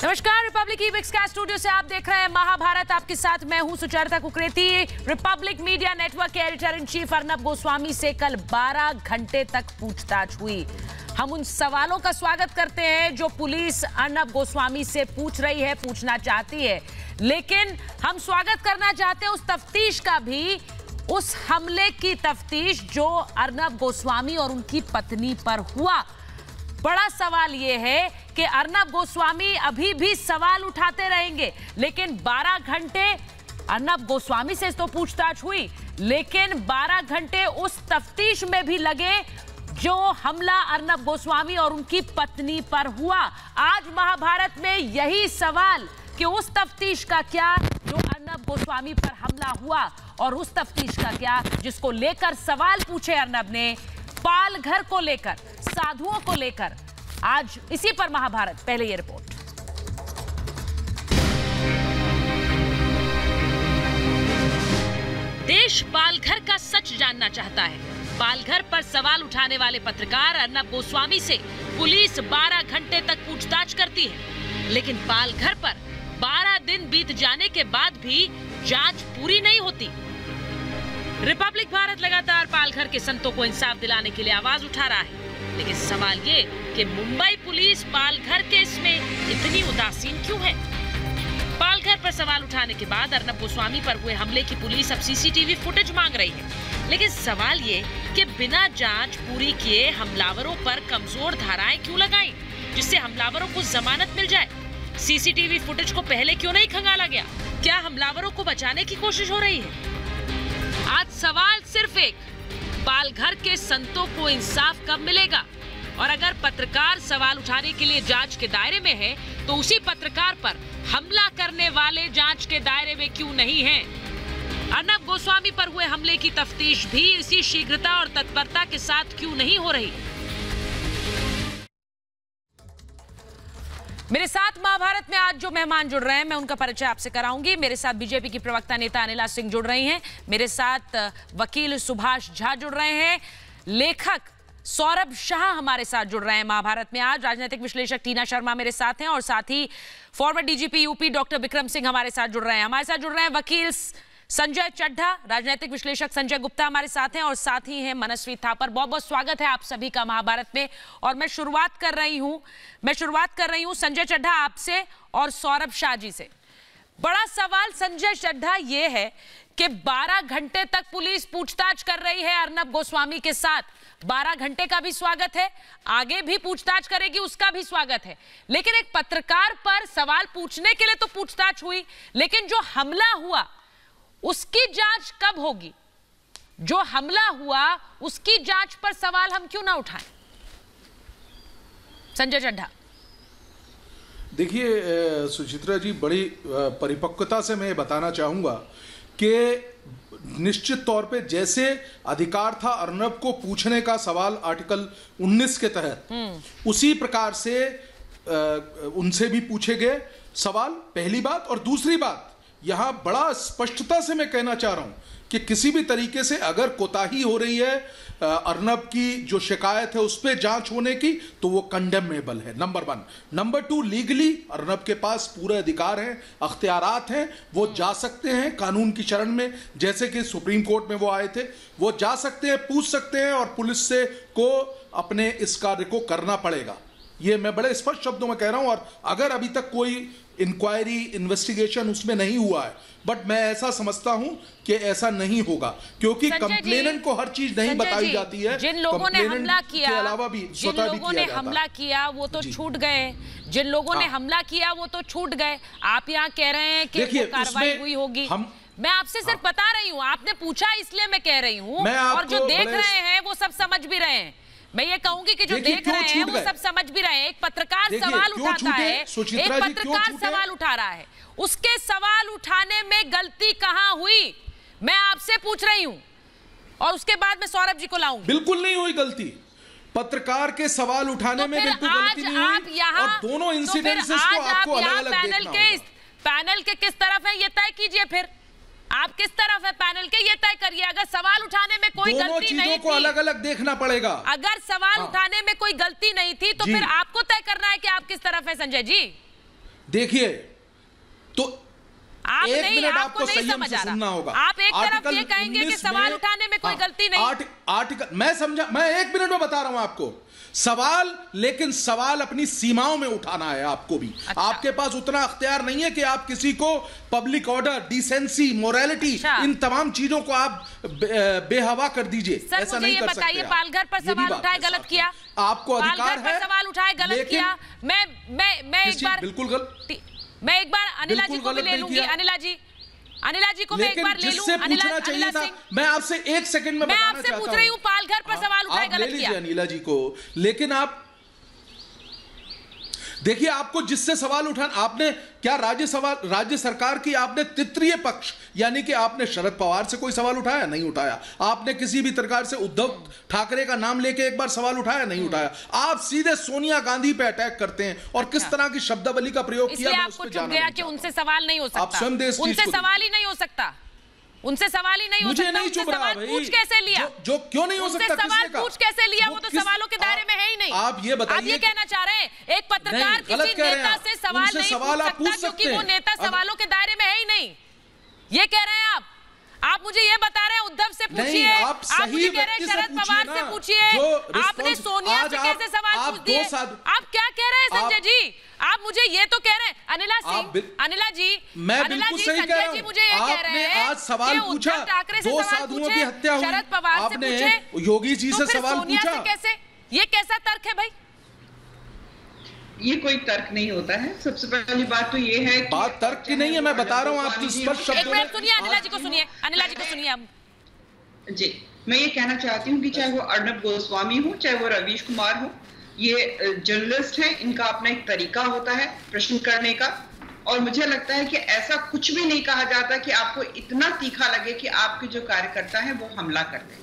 नमस्कार, रिपब्लिक ई विक्सकास्ट स्टूडियो से आप देख रहे हैं महाभारत। आपके साथ मैं हूं Sucharita Kukreti. Republic Media Network के editor in chief Arnab Goswami से कल 12 घंटे तक पूछताछ हुई। हम उन सवालों का स्वागत करते हैं जो पुलिस अर्नब गोस्वामी से पूछ रही है, पूछना चाहती है, लेकिन हम स्वागत करना चाहते हैं उस तफ्तीश का भी, उस हमले की तफ्तीश जो अर्नब गोस्वामी और उनकी पत्नी पर हुआ। बड़ा सवाल यह है कि अर्नब गोस्वामी अभी भी सवाल उठाते रहेंगे, लेकिन 12 घंटे अर्नब गोस्वामी से तो पूछताछ हुई, लेकिन 12 घंटे उस तफ्तीश में भी लगे जो हमला अर्नब गोस्वामी और उनकी पत्नी पर हुआ। आज महाभारत में यही सवाल कि उस तफ्तीश का क्या जो अर्नब गोस्वामी पर हमला हुआ, और उस तफ्तीश का क्या जिसको लेकर सवाल पूछे अर्नब ने, पालघर को लेकर, साधुओं को लेकर। आज इसी पर महाभारत। पहले ये रिपोर्ट। देश पालघर का सच जानना चाहता है। पालघर पर सवाल उठाने वाले पत्रकार अर्नब गोस्वामी से पुलिस 12 घंटे तक पूछताछ करती है, लेकिन पालघर पर 12 दिन बीत जाने के बाद भी जांच पूरी नहीं होती। रिपब्लिक भारत लगातार पालघर के संतों को इंसाफ दिलाने के लिए आवाज उठा रहा है, लेकिन सवाल ये कि मुंबई पुलिस पालघर केस में इतनी उदासीन क्यों है। पालघर पर सवाल उठाने के बाद अर्नब गोस्वामी पर हुए हमले की पुलिस अब सीसीटीवी फुटेज मांग रही है, लेकिन सवाल ये कि बिना जांच पूरी किए हमलावरों पर कमजोर धाराएं क्यों लगाई जिससे हमलावरों को जमानत मिल जाए। सीसीटीवी फुटेज को पहले क्यों नहीं खंगाला गया? क्या हमलावरों को बचाने की कोशिश हो रही है? आज सवाल सिर्फ एक, पालघर के संतों को इंसाफ कब मिलेगा? और अगर पत्रकार सवाल उठाने के लिए जांच के दायरे में है, तो उसी पत्रकार पर हमला करने वाले जांच के दायरे में क्यों नहीं हैं? अर्नब गोस्वामी पर हुए हमले की तफ्तीश भी इसी शीघ्रता और तत्परता के साथ क्यों नहीं हो रही? मेरे साथ महाभारत में आज जो मेहमान जुड़ रहे हैं, मैं उनका परिचय आपसे कराऊंगी। मेरे साथ बीजेपी की प्रवक्ता नेता अनिला सिंह जुड़ रही हैं, मेरे साथ वकील सुभाष झा जुड़ रहे हैं, लेखक सौरभ शाह हमारे साथ जुड़ रहे हैं महाभारत में आज, राजनीतिक विश्लेषक टीना शर्मा मेरे साथ हैं, और साथ ही former DGP UP doctor Vikram Singh हमारे साथ जुड़ रहे हैं। हमारे साथ जुड़ रहे हैं वकील संजय चड्ढा, राजनीतिक विश्लेषक संजय गुप्ता हमारे साथ हैं, और साथ ही हैं मनस्वी थापर। बहुत बहुत स्वागत है आप सभी का महाभारत में। और मैं शुरुआत कर रही हूं संजय चड्ढा आपसे और सौरभ शाह जी से। बड़ा सवाल संजय चड्ढा ये है कि 12 घंटे तक पुलिस पूछताछ कर रही है अर्नब गोस्वामी के साथ। 12 घंटे का भी स्वागत है, आगे भी पूछताछ करेगी उसका भी स्वागत है, लेकिन एक पत्रकार पर सवाल पूछने के लिए तो पूछताछ हुई, लेकिन जो हमला हुआ उसकी जांच कब होगी? जो हमला हुआ उसकी जांच पर सवाल हम क्यों ना उठाएं? संजय चड्ढा। देखिए सुचित्रा जी, बड़ी परिपक्वता से मैं बताना चाहूंगा कि निश्चित तौर पे जैसे अधिकार था अर्नब को पूछने का सवाल आर्टिकल 19 के तहत, उसी प्रकार से उनसे भी पूछे गए सवाल, पहली बात। और दूसरी बात, यहां बड़ा स्पष्टता से मैं कहना चाह रहा हूं कि किसी भी तरीके से अगर कोताही हो रही है अर्नब की जो शिकायत है उस पर जांच होने की, तो वो कंडेमेबल है, नंबर 1। नंबर 2, लीगली अर्नब के पास पूरे अधिकार हैं, अख्तियारात हैं, वो जा सकते हैं कानून की शरण में, जैसे कि सुप्रीम कोर्ट में वो आए थे, वो जा सकते हैं, पूछ सकते हैं, और पुलिस से को अपने इस कार्य को करना पड़ेगा। ये मैं बड़े स्पष्ट शब्दों में कह रहा हूं। और अगर अभी तक कोई इंक्वायरी, इन्वेस्टिगेशन उसमें नहीं हुआ है, बट मैं ऐसा समझता हूं कि ऐसा नहीं होगा, क्योंकि कंप्लेनेंट को हर चीज नहीं बताई जाती है। जिन लोगों ने हमला किया, के अलावा भी जिन लोगों ने हमला किया वो तो छूट गए, जिन लोगों ने हमला किया वो तो छूट गए। आप यहाँ कह रहे हैं कि कार्रवाई हुई होगी। मैं आपसे सिर्फ बता रही हूँ, आपने पूछा इसलिए मैं कह रही हूँ, और जो देख रहे हैं वो सब समझ भी रहे हैं। मैं ये कहूंगी कि जो देख रहे हैं वो सब समझ भी रहे हैं। एक पत्रकार सवाल उठाता है, एक पत्रकार सवाल उठा रहा है, उसके सवाल उठाने में गलती कहां हुई, मैं आपसे पूछ रही हूं, और उसके बाद मैं सौरभ जी को लाऊंगी। बिल्कुल नहीं हुई गलती, पत्रकार के सवाल उठाने में बिल्कुल गलती नहीं हुई, और दोनों इंसिडेंसेस को आपको अलग-अलग देखना होगा। पैनल के किस तरफ है ये तय कीजिए, फिर आप किस तरफ है पैनल के ये तय करिए। अगर सवाल उठाने में कोई गलती नहीं थी, अलग-अलग देखना पड़ेगा। अगर सवाल उठाने में कोई गलती नहीं थी तो फिर आपको तय करना है कि आप किस तरफ है संजय जी। देखिए, तो आप एक नहीं, मिनट आपको आपको नहीं संयम समझ से आ रहा। सुनना होगा। आप एक तरफ ये कहेंगे कि सवाल उठाने में कोई गलती नहीं। आर्टिकल मैं समझा, मैं एक मिनट में बता रहा हूं आपको सवाल, लेकिन सवाल अपनी सीमाओं में उठाना है आपको भी। अच्छा। आपके पास उतना अख्तियार नहीं है कि आप किसी को पब्लिक ऑर्डर, डिसेंसी, मोरालिटी, अच्छा। इन तमाम चीजों को आप बेहवा कर दीजिए। सर ऐसा मुझे नहीं ये कर सकते बताइए, आप। पालघर पर ये भी सवाल बात उठाए है गलत साथ किया, में। आपको अधिकार पालघर पर है, सवाल उठाए गलत लेकिन किया। मैं एक बार बिल्कुल गलत, मैं एक बार अनिला जी बिल्कुल को भी गलत ले नहीं लूंगी। किया। अनिला जी को मैं एक लेकिन बार ले लूं। जिससे पूछना चाहिए था, मैं आपसे एक सेकंड में मैं बताना आपसे चाहता पूछ रही हूँ, पालघर पर सवाल उठाए आप ले गलत लीजिए किया। अनिला जी को, लेकिन आप देखिए, आपको जिससे सवाल उठाना, आपने क्या राज्य सरकार की आपने तृतीय पक्ष यानी कि आपने शरद पवार से कोई सवाल उठाया? नहीं उठाया। आपने किसी भी प्रकार से उद्धव ठाकरे का नाम लेके एक बार सवाल उठाया? नहीं उठाया। आप सीधे सोनिया गांधी पे अटैक करते हैं और किस तरह की शब्दावली का प्रयोग किया, मैं उस पर जाना गया कि उनसे सवाल नहीं हो सकता। आप स्वयं देश उनसे सवाल ही नहीं हो सकता, उनसे सवाल ही नहीं हो मुझे सकता। नहीं चुभ रहा भाई, पूछ कैसे लिया? जो क्यों नहीं हो सकता? सवाल पूछ कैसे लिया? वो तो सवालों के दायरे में है ही नहीं। आप ये बताइए, आप ये कहना चाह रहे हैं एक पत्रकार किसी नेता से सवाल नहीं पूछ सकता क्योंकि वो नेता सवालों के दायरे में है ही नहीं, ये कह रहे हैं आप मुझे ये बता रहे हैं उद्धव से पूछिए, आप मुझे कह रहे हैं शरद पवार से पूछिए, आपने सोनिया से कैसे सवाल पूछ दिए? आप क्या कह रहे हैं संजय जी? आप मुझे ये तो कह रहे हैं, अनिला जी, मैं बिल्कुल सही कह रहा हूं। मुझे ये कह रहे हैं आज सवाल पूछा, दो साधुओं की हत्या हुई, शरद पवार से आपने पूछे, योगी जी से सवाल पूछा, कैसे? ये कैसा तर्क है भाई? ये कोई तर्क नहीं होता है। सबसे पहली बात तो ये है कि बात तर्क की नहीं है, मैं बता रहा हूं आपकी स्पष्ट शब्दों में। सुनिए अनिला जी को सुनिए, अनिला जी को सुनिए आप जी। मैं ये कहना चाहती हूँ कि चाहे वो अर्नब गोस्वामी हो, चाहे वो रवीश कुमार हो, ये जर्नलिस्ट हैं, इनका अपना एक तरीका होता है प्रश्न करने का, और मुझे लगता है कि ऐसा कुछ भी नहीं कहा जाता कि आपको इतना तीखा लगे कि आपके जो कार्यकर्ता हैं वो हमला कर दें।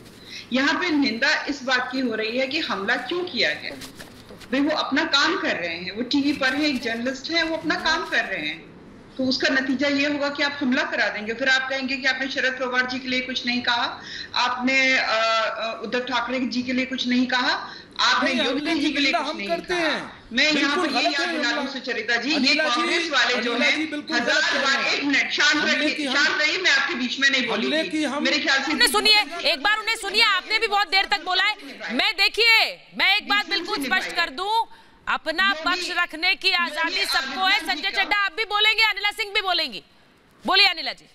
यहाँ पे निंदा इस बात की हो रही है कि हमला क्यों किया गया। भाई वो अपना काम कर रहे हैं, वो टीवी पर है, एक जर्नलिस्ट है, वो अपना काम कर रहे हैं, तो उसका नतीजा ये होगा कि आप हमला करा देंगे। फिर आप कहेंगे कि आपने शरद पवार जी के लिए कुछ नहीं कहा, आपने उद्धव ठाकरे जी के लिए कुछ नहीं कहा, आपने योगी जी के लिए कुछ नहीं कहा। मैं यहाँ पर ये याद दिला दूं सुचरिता जी, ये कांग्रेस वाले जो हैं 1000 बार, एक मिनट शांत रहिए, मैं आपके बीच में नहीं बोलूंगी, मेरे ख्याल से सुनिए, एक बार उन्हें सुनिए, आपने भी बहुत देर तक बोला है। मैं देखिए, मैं एक बात बिल्कुल स्पष्ट कर दूं, अपना पक्ष रखने की आजादी सबको है। संजय चड्ढा आप भी बोलेंगे, अनिला सिंह भी बोलेंगी, बोलिए अनिला जी।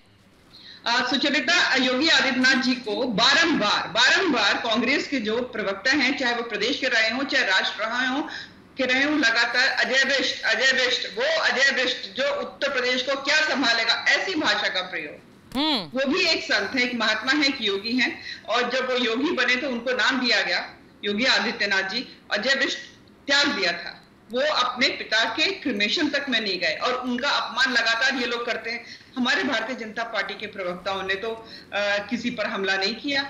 सुचरिता, योगी आदित्यनाथ जी को बारंबार कांग्रेस के जो प्रवक्ता हैं, चाहे वो प्रदेश के रहे हों, चाहे राष्ट्र रहे हों, लगातार अजय बिष्ट जो उत्तर प्रदेश को क्या संभालेगा, ऐसी भाषा का प्रयोग। वो भी एक संत है, एक महात्मा है, एक योगी हैं, और जब वो योगी बने तो उनको नाम दिया गया योगी आदित्यनाथ जी। अजय बिष्ट त्याग दिया था, वो अपने पिता के क्रिमेशन तक में नहीं गए, और उनका अपमान लगातार ये लोग करते हैं। हमारे भारतीय जनता पार्टी के प्रवक्ताओं ने तो किसी पर हमला नहीं किया।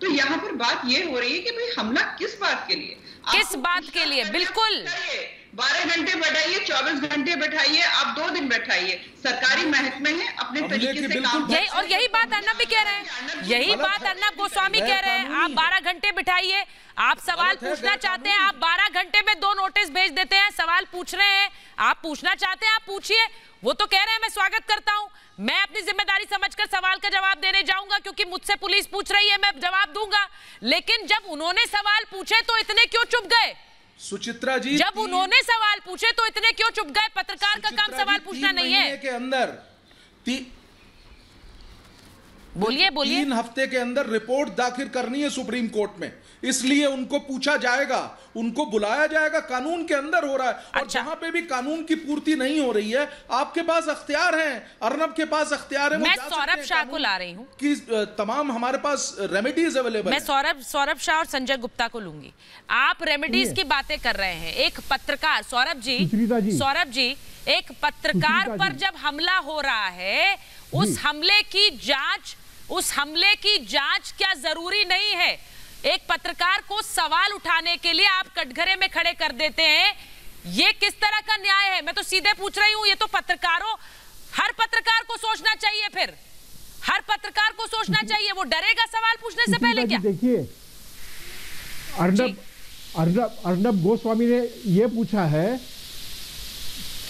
तो यहाँ पर बात ये हो रही है कि भाई हमला किस बात के लिए, किस बात के लिए? बिल्कुल 12 घंटे बैठाइए, 24 घंटे बैठाइए, आप 2 दिन बैठाइए, सरकारी महकमे हैं, अपने तरीके से काम। यही बात अर्नब भी कह रहे हैं, यही बात अर्नब गोस्वामी कह रहे हैं। आप 12 घंटे बिठाइए, आप सवाल पूछना चाहते हैं, आप 12 घंटे में 2 नोटिस भेज देते हैं, सवाल पूछ रहे हैं, आप पूछना चाहते हैं, आप पूछिए। वो तो कह रहे हैं मैं स्वागत करता हूं, मैं अपनी जिम्मेदारी समझकर सवाल का जवाब देने जाऊंगा, क्योंकि मुझसे पुलिस पूछ रही है, मैं जवाब दूंगा। लेकिन जब उन्होंने सवाल पूछे तो इतने क्यों चुप गए? सुचित्रा जी, जब उन्होंने सवाल पूछे तो इतने क्यों चुप गए? पत्रकार का काम सवाल पूछना नहीं है। के अंदर बोलिए 3 हफ्ते के अंदर रिपोर्ट दाखिल करनी है सुप्रीम कोर्ट में, इसलिए उनको पूछा जाएगा, उनको बुलाया जाएगा, कानून के अंदर हो रहा है। और जहां पे भी कानून की पूर्ति नहीं हो रही है, आपके पास अख्तियार हैं, अर्नब के पास अख्तियार है, मैं सौरभ शाह को ला रही हूँ कि तमाम हमारे पास रेमेडीज अवेलेबल। मैं सौरभ शाह और संजय गुप्ता को लूंगी। आप रेमेडीज की बातें कर रहे हैं, एक पत्रकार सौरभ जी एक पत्रकार पर जब हमला हो रहा है, उस हमले की जांच क्या जरूरी नहीं है? एक पत्रकार को सवाल उठाने के लिए आप कटघरे में खड़े कर देते हैं, ये किस तरह का न्याय है? मैं तो सीधे पूछ रही हूं, ये तो हर पत्रकार को सोचना चाहिए, फिर हर पत्रकार को सोचना चाहिए। वो डरेगा सवाल पूछने से पहले क्या? देखिए, अर्नब गोस्वामी ने ये पूछा है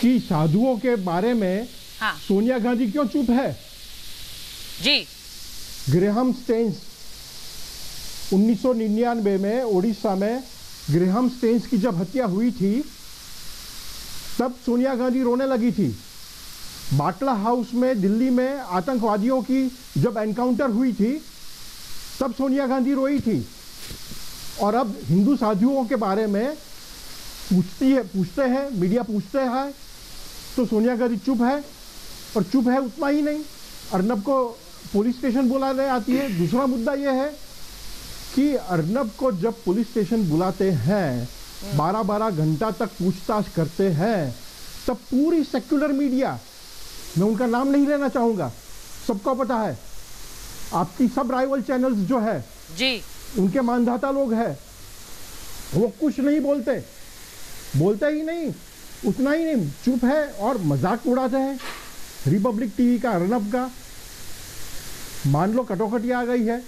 कि साधुओं के बारे में हाँ। सोनिया गांधी क्यों चुप है? जी। ग्रेहम स्टेन्स 1999 में ओडिशा में ग्रेहम स्टेन्स की जब हत्या हुई थी तब सोनिया गांधी रोने लगी थी। बाटला हाउस में दिल्ली में आतंकवादियों की जब एनकाउंटर हुई थी तब सोनिया गांधी रोई थी। और अब हिंदू साधुओं के बारे में पूछते हैं, मीडिया पूछते हैं तो सोनिया गांधी चुप है। और चुप है उतना ही नहीं, अर्नब को पुलिस स्टेशन बुलाने आती है। दूसरा मुद्दा यह है कि अर्नब को जब पुलिस स्टेशन बुलाते हैं 12-12 घंटा तक पूछताछ करते हैं तब पूरी सेक्युलर मीडिया, मैं उनका नाम नहीं लेना चाहूंगा, सबको पता है, आपकी सब राइवल चैनल्स जो है जी उनके मानधाता लोग हैं, वो कुछ नहीं बोलते ही नहीं, उतना ही नहीं, चुप है और मजाक उड़ाते हैं। रिपब्लिक टीवी का अर्नब का मान लो कटौकटी आ गई है।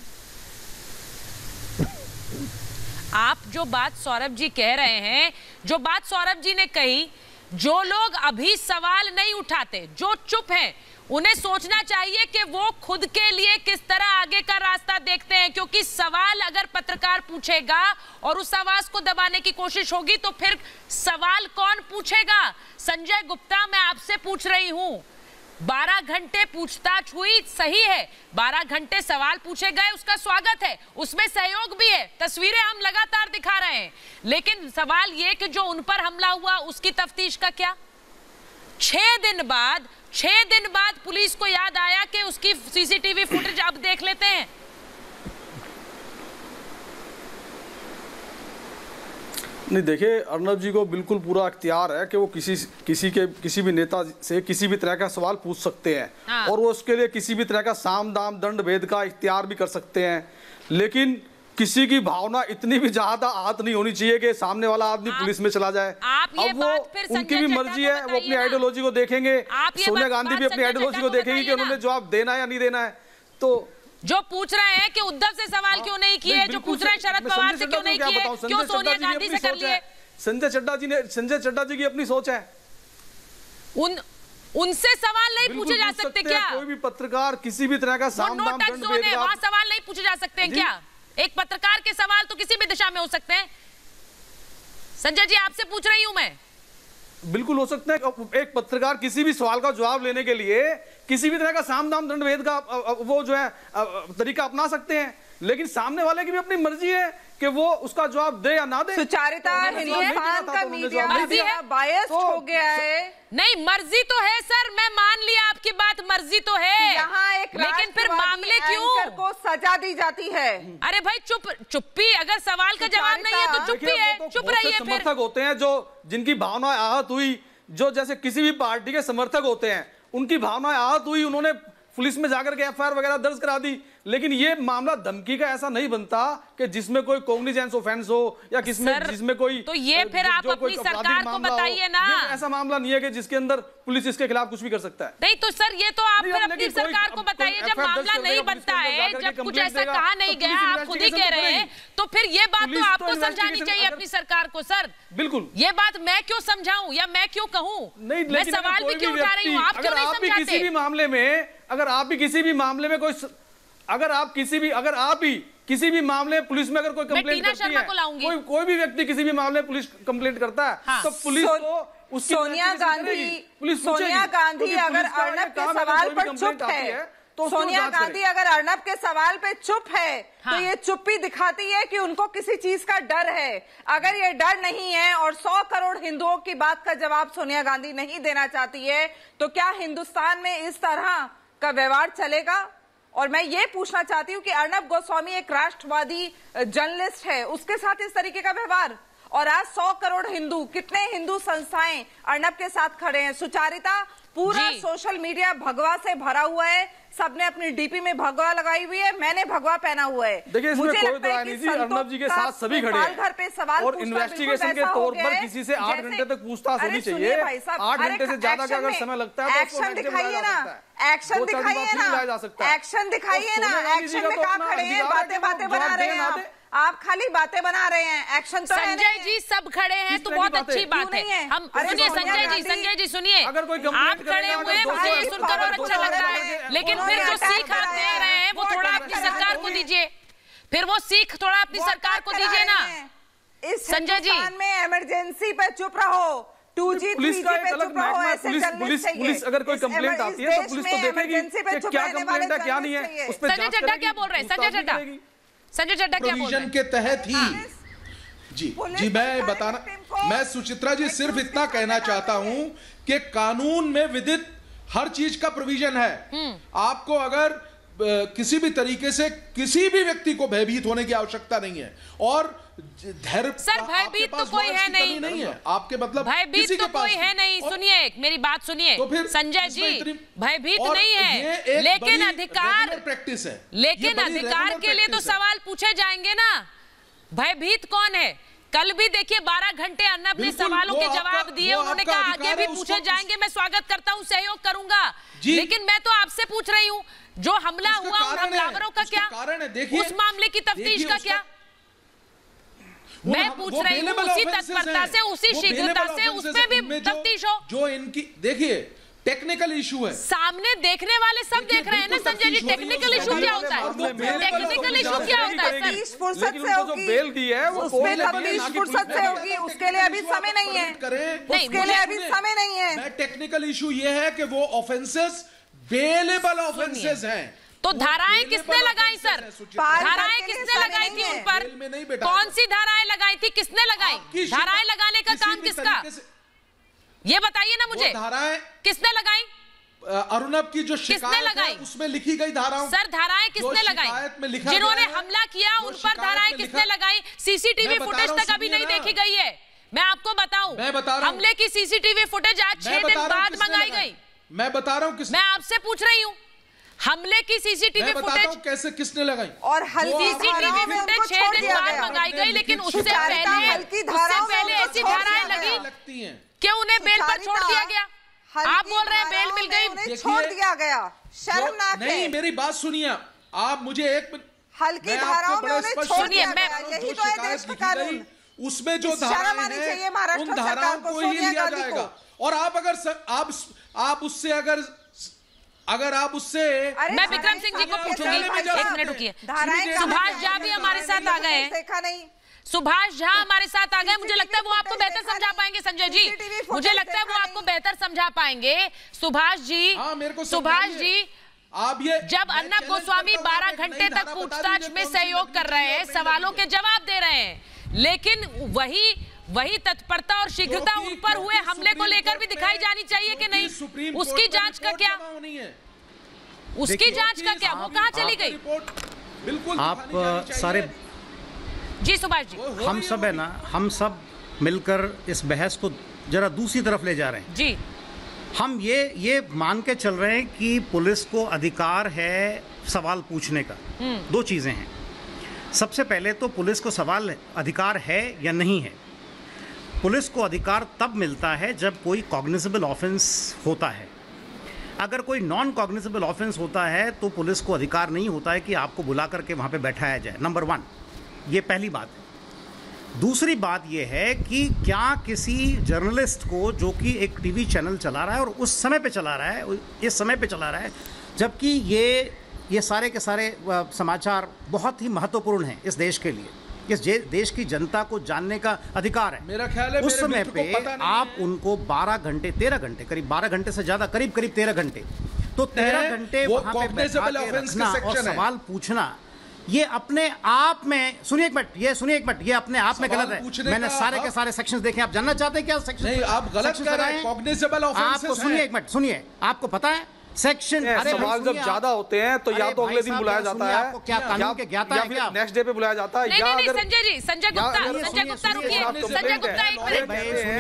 आप जो बात सौरभ जी कह रहे हैं, जो बात सौरभ जी ने कही, जो लोग अभी सवाल नहीं उठाते, जो चुप हैं, उन्हें सोचना चाहिए कि वो खुद के लिए किस तरह आगे का रास्ता देखते हैं। क्योंकि सवाल अगर पत्रकार पूछेगा और उस आवाज को दबाने की कोशिश होगी तो फिर सवाल कौन पूछेगा? संजय गुप्ता, मैं आपसे पूछ रही हूं, 12 घंटे पूछताछ हुई, सही है, 12 घंटे सवाल पूछे गए, उसका स्वागत है, उसमें सहयोग भी है, तस्वीरें हम लगातार दिखा रहे हैं। लेकिन सवाल ये कि जो उन पर हमला हुआ उसकी तफ्तीश का क्या? 6 दिन बाद पुलिस को याद आया कि उसकी सीसीटीवी फुटेज अब देख लेते हैं। नहीं, देखिए, अर्नब जी को बिल्कुल पूरा इख्तियार है कि वो किसी भी नेता से किसी भी तरह का सवाल पूछ सकते हैं। हाँ। और वो उसके लिए किसी भी तरह का साम दाम दंड भेद का इख्तियार भी कर सकते हैं। लेकिन किसी की भावना इतनी भी ज्यादा आहत नहीं होनी चाहिए कि सामने वाला आदमी पुलिस में चला जाए। अब वो उनकी भी मर्जी है, वो अपनी आइडियोलॉजी को देखेंगे, सोनिया गांधी भी अपनी आइडियोलॉजी को देखेंगी कि उन्होंने जवाब देना है या नहीं देना है। तो जो पूछ रहे हैं कि उद्धव से सवाल क्यों नहीं किए, जो पूछ रहे हैं शरद पवार से क्यों नहीं किए, क्यों सोनिया गांधी से कर लिए? संजय चड्डा जी की अपनी सोच है, उनसे सवाल नहीं पूछे जा सकते क्या? कोई भी पत्रकार किसी भी तरह का साम दाम दंड भेद का, वहां सवाल नहीं पूछे जा सकते हैं क्या? एक पत्रकार के सवाल तो किसी भी दिशा में हो सकते हैं। संजय जी, आपसे पूछ रही हूं मैं। बिल्कुल हो सकता है। एक पत्रकार किसी भी सवाल का जवाब लेने के लिए किसी भी तरह का साम दाम दंड भेद का वो जो है तरीका अपना सकते हैं। लेकिन सामने वाले की भी अपनी मर्जी है कि वो उसका जवाब दे या ना दे। सुचारिता, हिंदुस्तान का मीडिया बायस्ड हो गया है। नहीं, मर्जी तो है सर, मैं मान लिया आपकी बात, मर्जी तो है, यहाँ एक लेकिन फिर मामले क्यों को सजा दी जाती है? अरे भाई चुप्पी, अगर सवाल का जवाब नहीं है तो चुप्पी है, चुप रहिए। समर्थक होते हैं जो जिनकी भावनाएं आहत हुई, जो जैसे किसी भी पार्टी के समर्थक होते हैं, उनकी भावनाएं आहत हुई, उन्होंने पुलिस में जाकर के एफआईआर वगैरह दर्ज करा दी। लेकिन ये मामला धमकी का ऐसा नहीं बनता कि जिसमें कोई कॉग्निजेंस ऑफेंस हो या जिसमें कोई, तो ये फिर आप अपनी सरकार को बताइए ना। ऐसा मामला नहीं है कि जिसके अंदर पुलिस इसके खिलाफ कुछ भी कर सकता है। नहीं तो सर, ये तो आप फिर अपनी सरकार को बताइए। जब मामला नहीं बनता है, जब कुछ ऐसा कहा नहीं गया, आप खुद ही कह रहे हैं, तो फिर ये बात तो आपको समझानी चाहिए अपनी सरकार को। सर बिल्कुल, ये बात मैं क्यों समझाऊं या मैं क्यों कहूं? मैं सवाल भी क्यों उठा रही हूं, आप क्यों नहीं समझाते? किसी भी मामले में अगर आप भी किसी भी मामले में पुलिस में अगर कोई कंप्लेंट करती है, कोई भी व्यक्ति किसी भी मामले में पुलिस कंप्लेंट करता है, हाँ। तो पुलिस को सोनिया गांधी अगर अर्नब के सवाल पर चुप है, तो सोनिया गांधी अगर अर्नब के सवाल पे चुप है, तो ये चुप्पी दिखाती है कि उनको किसी चीज का डर है। अगर ये डर नहीं है और 100 करोड़ हिंदुओं की बात का जवाब सोनिया गांधी नहीं देना चाहती है, तो क्या हिंदुस्तान में इस तरह का व्यवहार चलेगा? और मैं ये पूछना चाहती हूँ कि अर्नब गोस्वामी एक राष्ट्रवादी जर्नलिस्ट है, उसके साथ इस तरीके का व्यवहार, और आज 100 करोड़ हिंदू, कितने हिंदू संस्थाएं अर्नब के साथ खड़े हैं। सुचारिता, पूरा सोशल मीडिया भगवा से भरा हुआ है, सबने अपनी डीपी में भगवा लगाई हुई है, मैंने भगवा पहना हुआ है। देखिए, इसमें कोई दरार नहीं, अर्नब जी के साथ सभी खड़े हैं घर पे सवाल और इन्वेस्टिगेशन के तौर पर किसी से 8 घंटे तक पूछताछ होनी चाहिए। 8 घंटे से ज्यादा का अगर समय लगता है तो एक्शन दिखाइए ना, एक्शन दिखाइए ना, एक्शन दिखाइए ना, एक्शन में क्या खड़े हैं, बातें बना रहे हैं। आप खाली बातें बना रहे हैं, एक्शन तो है नहीं। संजय जी सब खड़े हैं तो बहुत अच्छी बात है। हम सुनिए संजय जी सुनिए, आप खड़े हुए हैं मुझे ये सुनकर और अच्छा लग रहा है, लेकिन फिर जो सीख आप दे रहे हैं वो थोड़ा अपनी सरकार को दीजिए, फिर वो सीख थोड़ा अपनी सरकार को दीजिए ना। इस संजय जी में इमरजेंसी पे चुप रहो, 2G 3G पे चुप रहो, ऐसे चलने चाहिए। पुलिस अगर कोई कंप्लेंट आती है तो पुलिस तो देखेगी कि क्या कंप्लेंट है क्या नहीं है, उस पर संजय चड्ढा क्या बोल रहे हैं? संजय चड्ढा क्या बोल रहे हैं? के तहत ही जी मैं सुचित्रा जी सिर्फ इतना कहना चाहता हूं कि कानून में विदित हर चीज का प्रोविजन है। आपको अगर किसी भी तरीके से किसी भी व्यक्ति को भयभीत होने की आवश्यकता नहीं है, और धैर्य सर भयभीत तो कोई है नहीं है आपके, मतलब भयभीत तो कोई है नहीं। सुनिए मेरी बात सुनिए तो संजय जी, भयभीत नहीं है, लेकिन अधिकार प्रैक्टिस है, लेकिन अधिकार के लिए तो सवाल पूछे जाएंगे ना। भयभीत कौन है? कल भी देखिए 12 घंटे अर्नब ने सवालों के जवाब दिए, उन्होंने कहा आगे भी पूछे जाएंगे, मैं स्वागत करता हूं, सहयोग करूंगा, लेकिन मैं तो आपसे पूछ रही हूं जो हमला हुआ उन हमलावरों का क्या, उस मामले की तफ्तीश का क्या? मैं पूछ रही हूँ उसी तत्परता से, उसी शीघ्रता से उसमें भी तफ्तीश हो। जो इनकी देखिए टेक्निकल इशू है, सामने देखने वाले सब देख रहे हैं ना संजय जी। टेक्निकल इशू क्या होता है? टेक्निकल इशू क्या होता है? फुर्सत से होगी, बेल दी है उसमें तफ्तीश फुर्सत से होगी, उसके लिए अभी समय नहीं है, उसके लिए अभी समय नहीं है। टेक्निकल इशू ये है कि वो ऑफेंसेस बेलेबल ऑफेंसेस हैं। तो धाराएं किसने लगाई सर? धाराएं किसने लगाई थी उन पर? कौन सी धाराएं लगाई थी, किसने लगाई? धाराएं लगाने का काम किसका, ये बताइए ना मुझे। धाराएं किसने लगाई? अर्नब की जो शिकायत है उसमें लिखी गई धाराओं। सर धाराएं किसने लगाई? जिन्होंने हमला किया उन पर धाराएं किसने लगाई? सीसीटीवी फुटेज तक अभी नहीं देखी गई है। मैं आपको बताऊं, हमले की सीसीटीवी फुटेज आज 6 दिन बाद मंगाई गई। मैं बता रहा हूं, मैं आपसे पूछ रही हूं हमले की सीसीटीवी फुटेज कैसे किसने लगाई, और सीसीटीवी फुटेज 6 दिन बाद मंगाई गई, लेकिन उससे पहले ऐसी धाराएं लगती हैं कि उन्हें बेल पर छोड़ दिया गया। आप बोल रहे हैं बेल मिल गई, छोड़ दिया गया, शर्मनाक है। नहीं मेरी बात सुनिए, आप मुझे एक हल्की धाराओं में उन्हें छोड़ दिया गया, यही तो है देश का कानून। उसमें जो धाराएं हैं उन धाराओं को ही लिया जाएगा। और आप अगर आप उससे अगर आप उससे मैं विक्रम सिंह जी को पूछूंगी, एक मिनट रुकिए। सुभाष झा भी हमारे साथ आ गए हैं, सुभाष झा हमारे साथ आ गए, मुझे लगता है वो आपको बेहतर समझा पाएंगे संजय जी, मुझे लगता है वो आपको बेहतर समझा पाएंगे। सुभाष जी आप ये जब अर्नब गोस्वामी 12 घंटे तक पूछताछ में सहयोग कर रहे हैं, सवालों के जवाब दे रहे हैं, लेकिन वही तत्परता और शीघ्रता उन पर हुए हमले को लेकर भी दिखाई जानी चाहिए कि नहीं? उसकी जांच का क्या, उसकी जांच का क्या, वो कहां चली गई? बिल्कुल आप सारे जी सुभाष जी, हम सब है ना, हम सब मिलकर इस बहस को जरा दूसरी तरफ ले जा रहे हैं जी। हम ये मान के चल रहे हैं कि पुलिस को अधिकार है सवाल पूछने का। दो चीजें हैं, सबसे पहले तो पुलिस को सवाल अधिकार है या नहीं है। पुलिस को अधिकार तब मिलता है जब कोई कॉग्निजेबल ऑफेंस होता है। अगर कोई नॉन कॉग्निजेबल ऑफेंस होता है तो पुलिस को अधिकार नहीं होता है कि आपको बुला करके वहाँ पे बैठाया जाए। नंबर 1, ये पहली बात है। दूसरी बात ये है कि क्या किसी जर्नलिस्ट को जो कि एक टीवी चैनल चला रहा है और उस समय पे चला रहा है, इस समय पे चला रहा है जबकि ये सारे के सारे समाचार बहुत ही महत्वपूर्ण हैं इस देश के लिए, इस देश की जनता को जानने का अधिकार है। मेरा ख्याल है उस समय पे आप उनको 12 घंटे 13 घंटे करीब 12 घंटे से ज़्यादा करीब 13 घंटे, तो 13 घंटे वहाँ पे बैठा के रखना और सवाल पूछना, ये अपने आप में सुनिए एक मिनट, ये अपने आप में गलत है। मैंने सारे के सारे सेक्शंस देखे। आप जानना चाहते हैं क्या सेक्शन? नहीं, आप गलत कह रहे हैं। कॉग्निजेबल ऑफेंसेस आपको सुनिए एक मिनट, सुनिए, आपको पता है सेक्शन सवाल जब ज्यादा होते हैं तो या तो अगले दिन बुलाया जाता है, आपको क्या कानून के ज्ञाता है क्या? नेक्स्ट डे पे बुलाया जाता है। नहीं संजय गुप्ता रुकिए, संजय गुप्ता एक मिनट,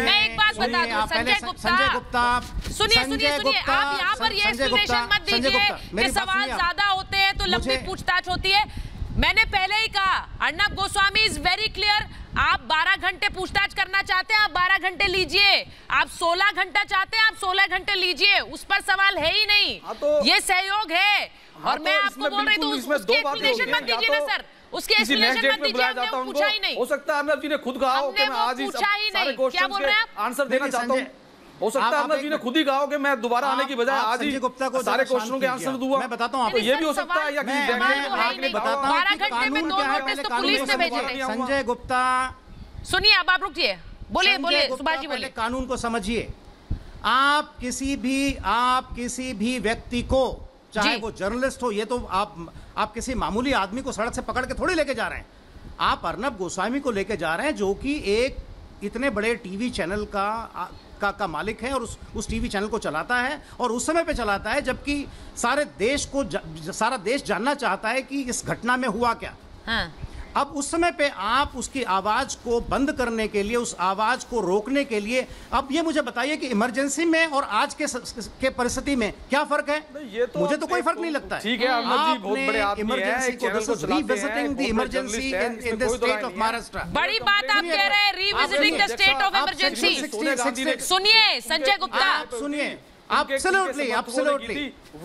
मैं एक बात बता दूं। संजय गुप्ता सुनिए, आप यहाँ पर ये एक्सप्लेनेशन मत दीजिए कि सवाल ज्यादा होते हैं तो लंबी पूछताछ होती है। मैंने पहले ही कहा Arnab Goswami is very clear. आप 12 घंटे पूछताछ करना चाहते हैं, आप 12 घंटे लीजिए। आप 16 घंटा चाहते हैं, आप 16 घंटे लीजिए। उस पर सवाल है ही नहीं, ये सहयोग है। और मैं आपको बोल रही हूँ उसकी एक्सप्लेनेशन मत दीजिए ना सर, उसके किसी नेक्स्ट explanation डेट में मत बुलाया दीजिए, जाता हमने उनको। पूछा ही नहीं। हो सकता है अर्नब जी ने खुद कहा हो कि हमने मैं वो आज ही पूछा ही सारे नहीं। क्या क्वेश्चन बोल रहे हैं के आंसर देना चाहता हूँ। हो सकता है अर्नब जी ने खुद ही कहा हो कि मैं दोबारा आने की बजाय आज ही गुप्ता को सारे क्वेश्चनों के आंसर दूंगा। मैं बताता हूँ तो ये भी हो सकता है, या किसी सवाल तो है ही नहीं। बताता हूँ 12 कि घंटे में कानून 2 क्या है, नोटिस पहले तो कानून पुलिस को ने भेजे समझिए। थे। संजय गुप्ता, सुनिए अब आप रुकिए, बोलिए बोलिए सुभाष जी पहले बोलिए। कानून को समझिए। आप किसी भी व्यक्ति को, चाहे जी। वो जर्नलिस्ट हो, ये तो आप किसी मामूली आदमी को सड़क से पकड़ के थोड़ी लेके जा रहे हैं। आप अर्नब गोस्वामी को लेके जा रहे हैं, जो कि एक इतने बड़े टीवी चैनल का मालिक है और उस टीवी चैनल को चलाता है, और उस समय पे चलाता है जबकि सारा देश जानना चाहता है कि इस घटना में हुआ क्या। हाँ। अब उस समय पे आप उसकी आवाज को बंद करने के लिए, उस आवाज को रोकने के लिए, अब ये मुझे बताइए कि इमरजेंसी में और आज के परिस्थिति में क्या फर्क है? ये तो मुझे तो कोई फर्क नहीं लगता है। ठीक है, अर्नब जी बहुत बड़े आदमी हैं, इमरजेंसी को चैनल को चलाते हैं, revisiting the emergency in the state of Maharashtra. बड़ी बात आप कह रहे हैं, revisiting the state of emergency. सुनिए संजय गुप्ता, आप सुनिए, Absolutely.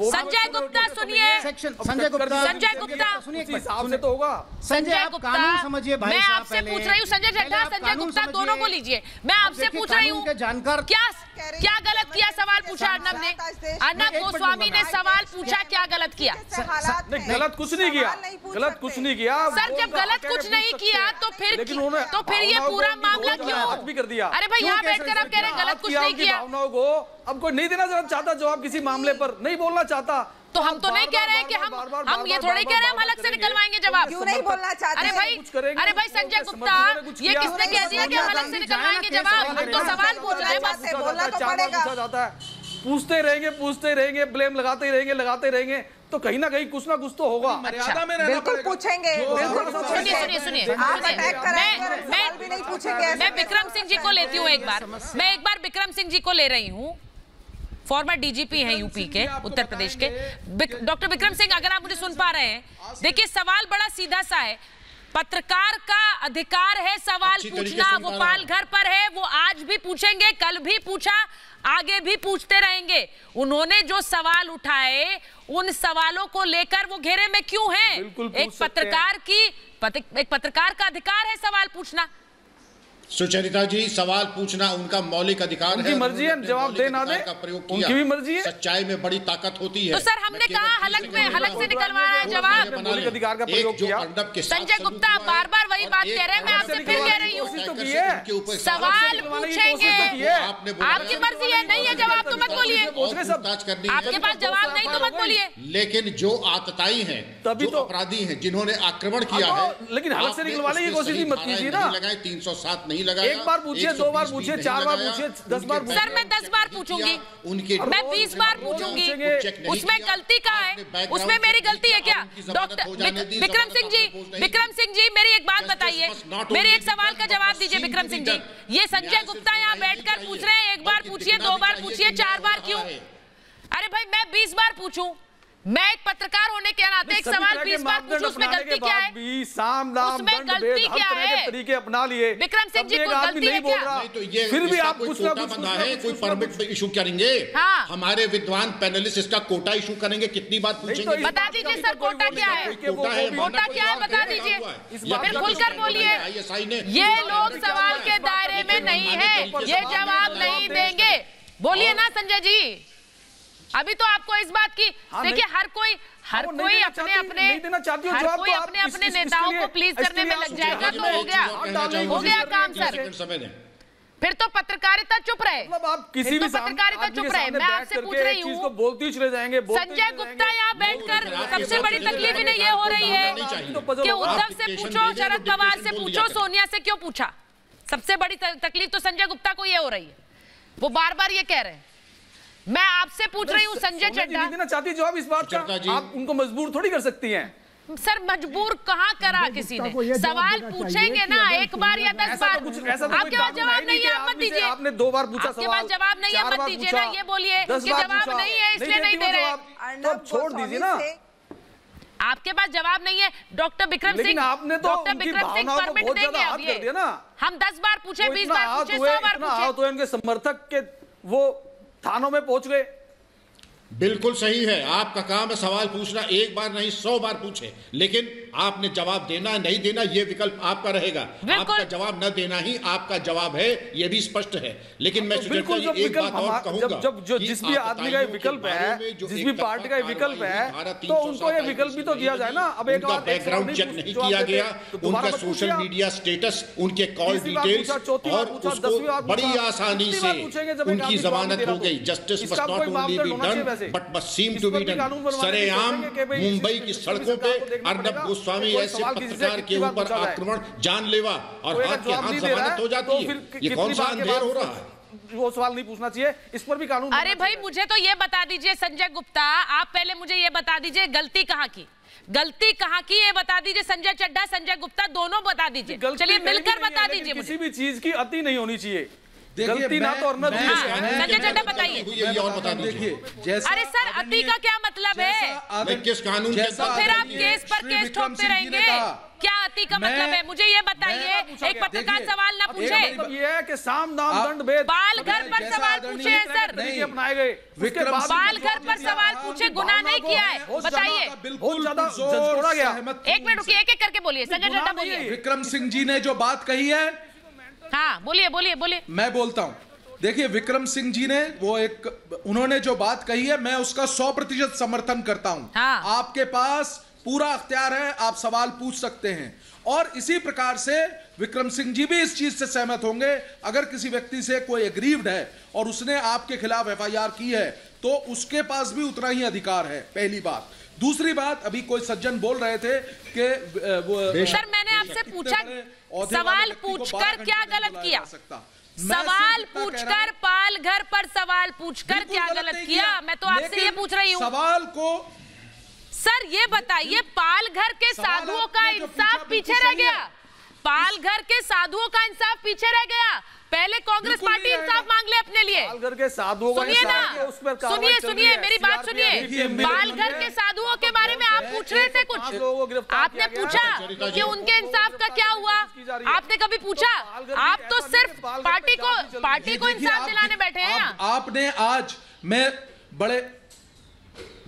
संजय गुप्ता सुनिए। संजय गुप्ता सुनिए, हिसाब से तो होगा। संजय गुप्ता, कानून समझिए भाई मैं साहब। आपसे पूछ रही हूँ, संजय चड्ढा, संजय गुप्ता दोनों को लीजिए। मैं आपसे पूछ रही हूँ, जानकार क्या गलत किया? सवाल पूछा अर्नब ने, अर्नब गोस्वामी ने सवाल पूछा, क्या गलत किया? गलत कुछ नहीं किया, गलत कुछ नहीं किया सर। जब गलत कुछ नहीं किया तो फिर ये पूरा मामला क्यों भी कर दिया? अरे भाई यहाँ बैठकर आप कह रहे हैं गलत कुछ नहीं किया। भावनाओं को अब कोई नहीं देना चाहता जवाब, किसी मामले पर नहीं बोलना चाहता, तो हम तो नहीं कह रहे हैं कि हम ये थोड़ी कह रहे हैं हम हलक से निकलवाएंगे जवाब। क्यों नहीं बोलना चाहते? अरे भाई संजय गुप्ता, ये किसने कह दिया कि हम हलक से निकलवाएंगे जवाब? हम तो सवाल पूछ रहे हैं, बस बोलना तो पड़ेगा। पूछते रहेंगे, ब्लेम लगाते रहेंगे, तो कहीं ना कुछ तो होगा। मर्यादा में रहना बिल्कुल पड़ेगा। पूछेंगे, बिल्कुल पूछेंगे। सुनिए आप अटैक कराएंगे, सवाल भी नहीं पूछेंगे। मैं विक्रम सिंह जी को लेती हूँ एक बार, मैं एक बार विक्रम सिंह जी को ले रही हूँ, फॉर्मर डीजीपी हैं यूपी के, उत्तर प्रदेश के। डॉक्टर विक्रम सिंह, अगर आप मुझे सुन पा रहे हैं, देखिए सवाल बड़ा सीधा सा है। पत्रकार का अधिकार है सवाल पूछना, वो पाल घर पर है, वो आज भी पूछेंगे, कल भी पूछा, आगे भी पूछते रहेंगे। उन्होंने जो सवाल उठाए, उन सवालों को लेकर वो घेरे में क्यों हैं? एक पत्रकार का अधिकार है सवाल पूछना। सुचरिता जी, सवाल पूछना उनका मौलिक अधिकार है। उनकी मर्जी है, जवाब दे ना दे, उनकी भी मर्जी है। सच्चाई में बड़ी ताकत होती है। तो सर हमने कहा हलक से निकलवाना है जवाब। मौलिक अधिकार का प्रयोग किया। संजय गुप्ता बार बार वही बात कह रहे हैं, मैं आपसे फिर कह रही हूँ, सवाल पूछेंगे, आपकी मर्जी है, नहीं है जवाब तो मत बोलिए, आपके पास जवाब नहीं तो मत बोलिए। लेकिन जो आतताई हैं, जो अपराधी हैं, जिन्होंने आक्रमण किया है, लेकिन हलक से निकलवाने की कोशिश मत कीजिए ना। 307 नहीं लगाया। एक बार पूछिए, 2 बार पूछिए, 4 बार पूछिए, 10 बार पूछिए। सर मैं 10 बार पूछूंगी, मैं 20 बार पूछूंगी, उसमें गलती कहाँ है? उसमें मेरी गलती है क्या? डॉक्टर विक्रम सिंह जी मेरी एक बात बताइए, मेरे एक सवाल का जवाब दीजिए विक्रम सिंह जी। ये संजय गुप्ता यहाँ बैठकर पूछ रहे हैं, 1 बार पूछिए, 2 बार पूछिए, 4 बार क्यों? अरे भाई मैं 20 बार पूछूं, मैं एक पत्रकार होने के नाते एक सवाल 20 बार पूछूं, उसमें गलती क्या है? उसमें गलती क्या है? तरीके अपना लिए विक्रम सिंह जी, कोई गलती है क्या? तो ये फिर भी आप कुछ ना कुछ है, कोई परमिट इशू करेंगे? हाँ। हमारे विद्वान पैनलिस्ट इसका कोटा इशू करेंगे, कितनी बार पूछेंगे? बता दीजिए सर, कोटा क्या है? कोटा क्या है बता दीजिए, फिर खुलकर बोलिए। ये लोग सवाल के दायरे में नहीं है, ये जवाब नहीं देंगे। बोलिए ना संजय जी, अभी तो आपको इस बात की, देखिए हर कोई अपने नेताओं को प्लीज करने में लग जाएगा तो हो गया काम सर। फिर तो पत्रकारिता चुप रहे, मतलब आप किसी भी पत्रकारिता चुप रहे। मैं आपसे पूछ रही हूँ, बोलती चले जाएंगे। संजय गुप्ता यहाँ बैठकर सबसे बड़ी तकलीफ इन्हें ये हो रही है कि उद्धव से पूछो, शरद पवार से पूछो, सोनिया से क्यों पूछा? सबसे बड़ी तकलीफ तो संजय गुप्ता को ये हो रही है, वो बार बार ये कह रहे हैं। मैं आपसे पूछ रही हूँ संजय चड्ढा, देना चाहती जवाब इस बात का, आप उनको मजबूर थोड़ी कर सकती हैं। सर मजबूर कहाँ करा किसी ने? सवाल पूछेंगे ना, 1 बार या 10 बार। आपके पास जवाब नहीं है, मत दीजिए। आपने 2 बार पूछा, आपके पास जवाब नहीं है, मत दीजिए ना, ये बोलिए कि जवाब नहीं है इसलिए नहीं दे रहे, तो छोड़ दीजिए ना। आपके पास जवाब नहीं है। डॉक्टर विक्रम सिंह, आपने तो परमिट देंगे अब ये? हम 10 बार पूछे, 20 बार पूछे, 100 बार पूछे, तो इनके समर्थक के वो थानों में पहुंच गए। बिल्कुल सही है, आपका काम है सवाल पूछना, एक बार नहीं 100 बार पूछे, लेकिन आपने जवाब देना नहीं देना ये विकल्प आपका रहेगा। आपका जवाब न देना ही आपका जवाब है, ये भी स्पष्ट है। लेकिन मैं एक बात और कहूंगा, जब जिस भी आदमी का विकल्प है, जिस भी पार्टी का विकल्प है, तो उनको ये विकल्प भी तो दिया जाए ना। अब एक बैकग्राउंड चेक नहीं किया गया, उनका सोशल मीडिया स्टेटस, उनके कॉल डिटेल्स, और उसको बड़ी आसानी से उनकी जमानत हो गई। Justice was not only be done but must seem to be done. सरेआम मुंबई की सड़कों पे अर्नब गोस्वामी ऐसे पत्रकार के ऊपर आक्रमण जानलेवा और हाथ के हाथ जमानत हो जाती है, ये कौन सा अंधेर हो रहा है? वो सवाल नहीं पूछना चाहिए, इस पर भी कानून। अरे भाई मुझे तो ये बता दीजिए संजय गुप्ता, आप पहले मुझे ये बता दीजिए गलती कहाँ की, गलती कहाँ की ये बता दीजिए। संजय चड्ढा, संजय गुप्ता दोनों बता दीजिए, चलिए मिलकर बता दीजिए। किसी भी चीज की अति नहीं होनी चाहिए, गलती ना तो अर्नब जी। संजय चड्ढा बताइए। अरे सर अति का क्या मतलब है? किस कानून के तो फिर आप केस पर केस ठोकते रहेंगे, क्या अति का मतलब है? मुझे ये बताइए, एक पत्रकार सवाल ना पूछे, ये है कि साम दाम दंड भेद, बाल घर पर सवाल पूछे हैं सर, अपनाए गए, बाल घर पर सवाल पूछे, गुनाह नहीं किया है, बताइए। बहुत ज्यादा जोड़ा गया। एक मिनट रुकिए, एक एक करके बोलिए। संजय चड्ढा बोलिए। विक्रम सिंह जी ने जो बात कही है, हाँ बोलिए बोलिए बोलिए। मैं बोलता हूं, देखिए विक्रम सिंह जी ने उन्होंने जो बात कही है, मैं उसका 100% समर्थन करता हूं। हाँ। आपके पास पूरा अख्तियार है, आप सवाल पूछ सकते हैं, और इसी प्रकार से विक्रम सिंह जी भी इस चीज से सहमत होंगे। अगर किसी व्यक्ति से कोई एग्रीव्ड है और उसने आपके खिलाफ FIR की है, तो उसके पास भी उतना ही अधिकार है, पहली बात। दूसरी बात, अभी कोई सज्जन बोल रहे थे कि सर मैंने आपसे पूछा, सवाल पूछकर क्या गलत किया? सवाल पूछकर, पाल घर पर सवाल पूछकर क्या गलत किया? मैं तो आपसे ये पूछ रही हूँ। सवाल को सर ये बताइए, पाल घर के साधुओं का इंसाफ पीछे रह गया, पाल घर के साधुओं का इंसाफ पीछे रह गया। पहले कांग्रेस पार्टी इंसाफ मांग ले अपने लिए। पालघर के साधुओं का सुनिए ना, सुनिए मेरी बात सुनिए। पालघर के साधुओं के बारे में आप पूछ रहे थे कुछ, आपने पूछा कि उनके इंसाफ का क्या हुआ? आपने कभी पूछा? आप तो सिर्फ पार्टी को इंसाफ दिलाने बैठे हैं। आपने आज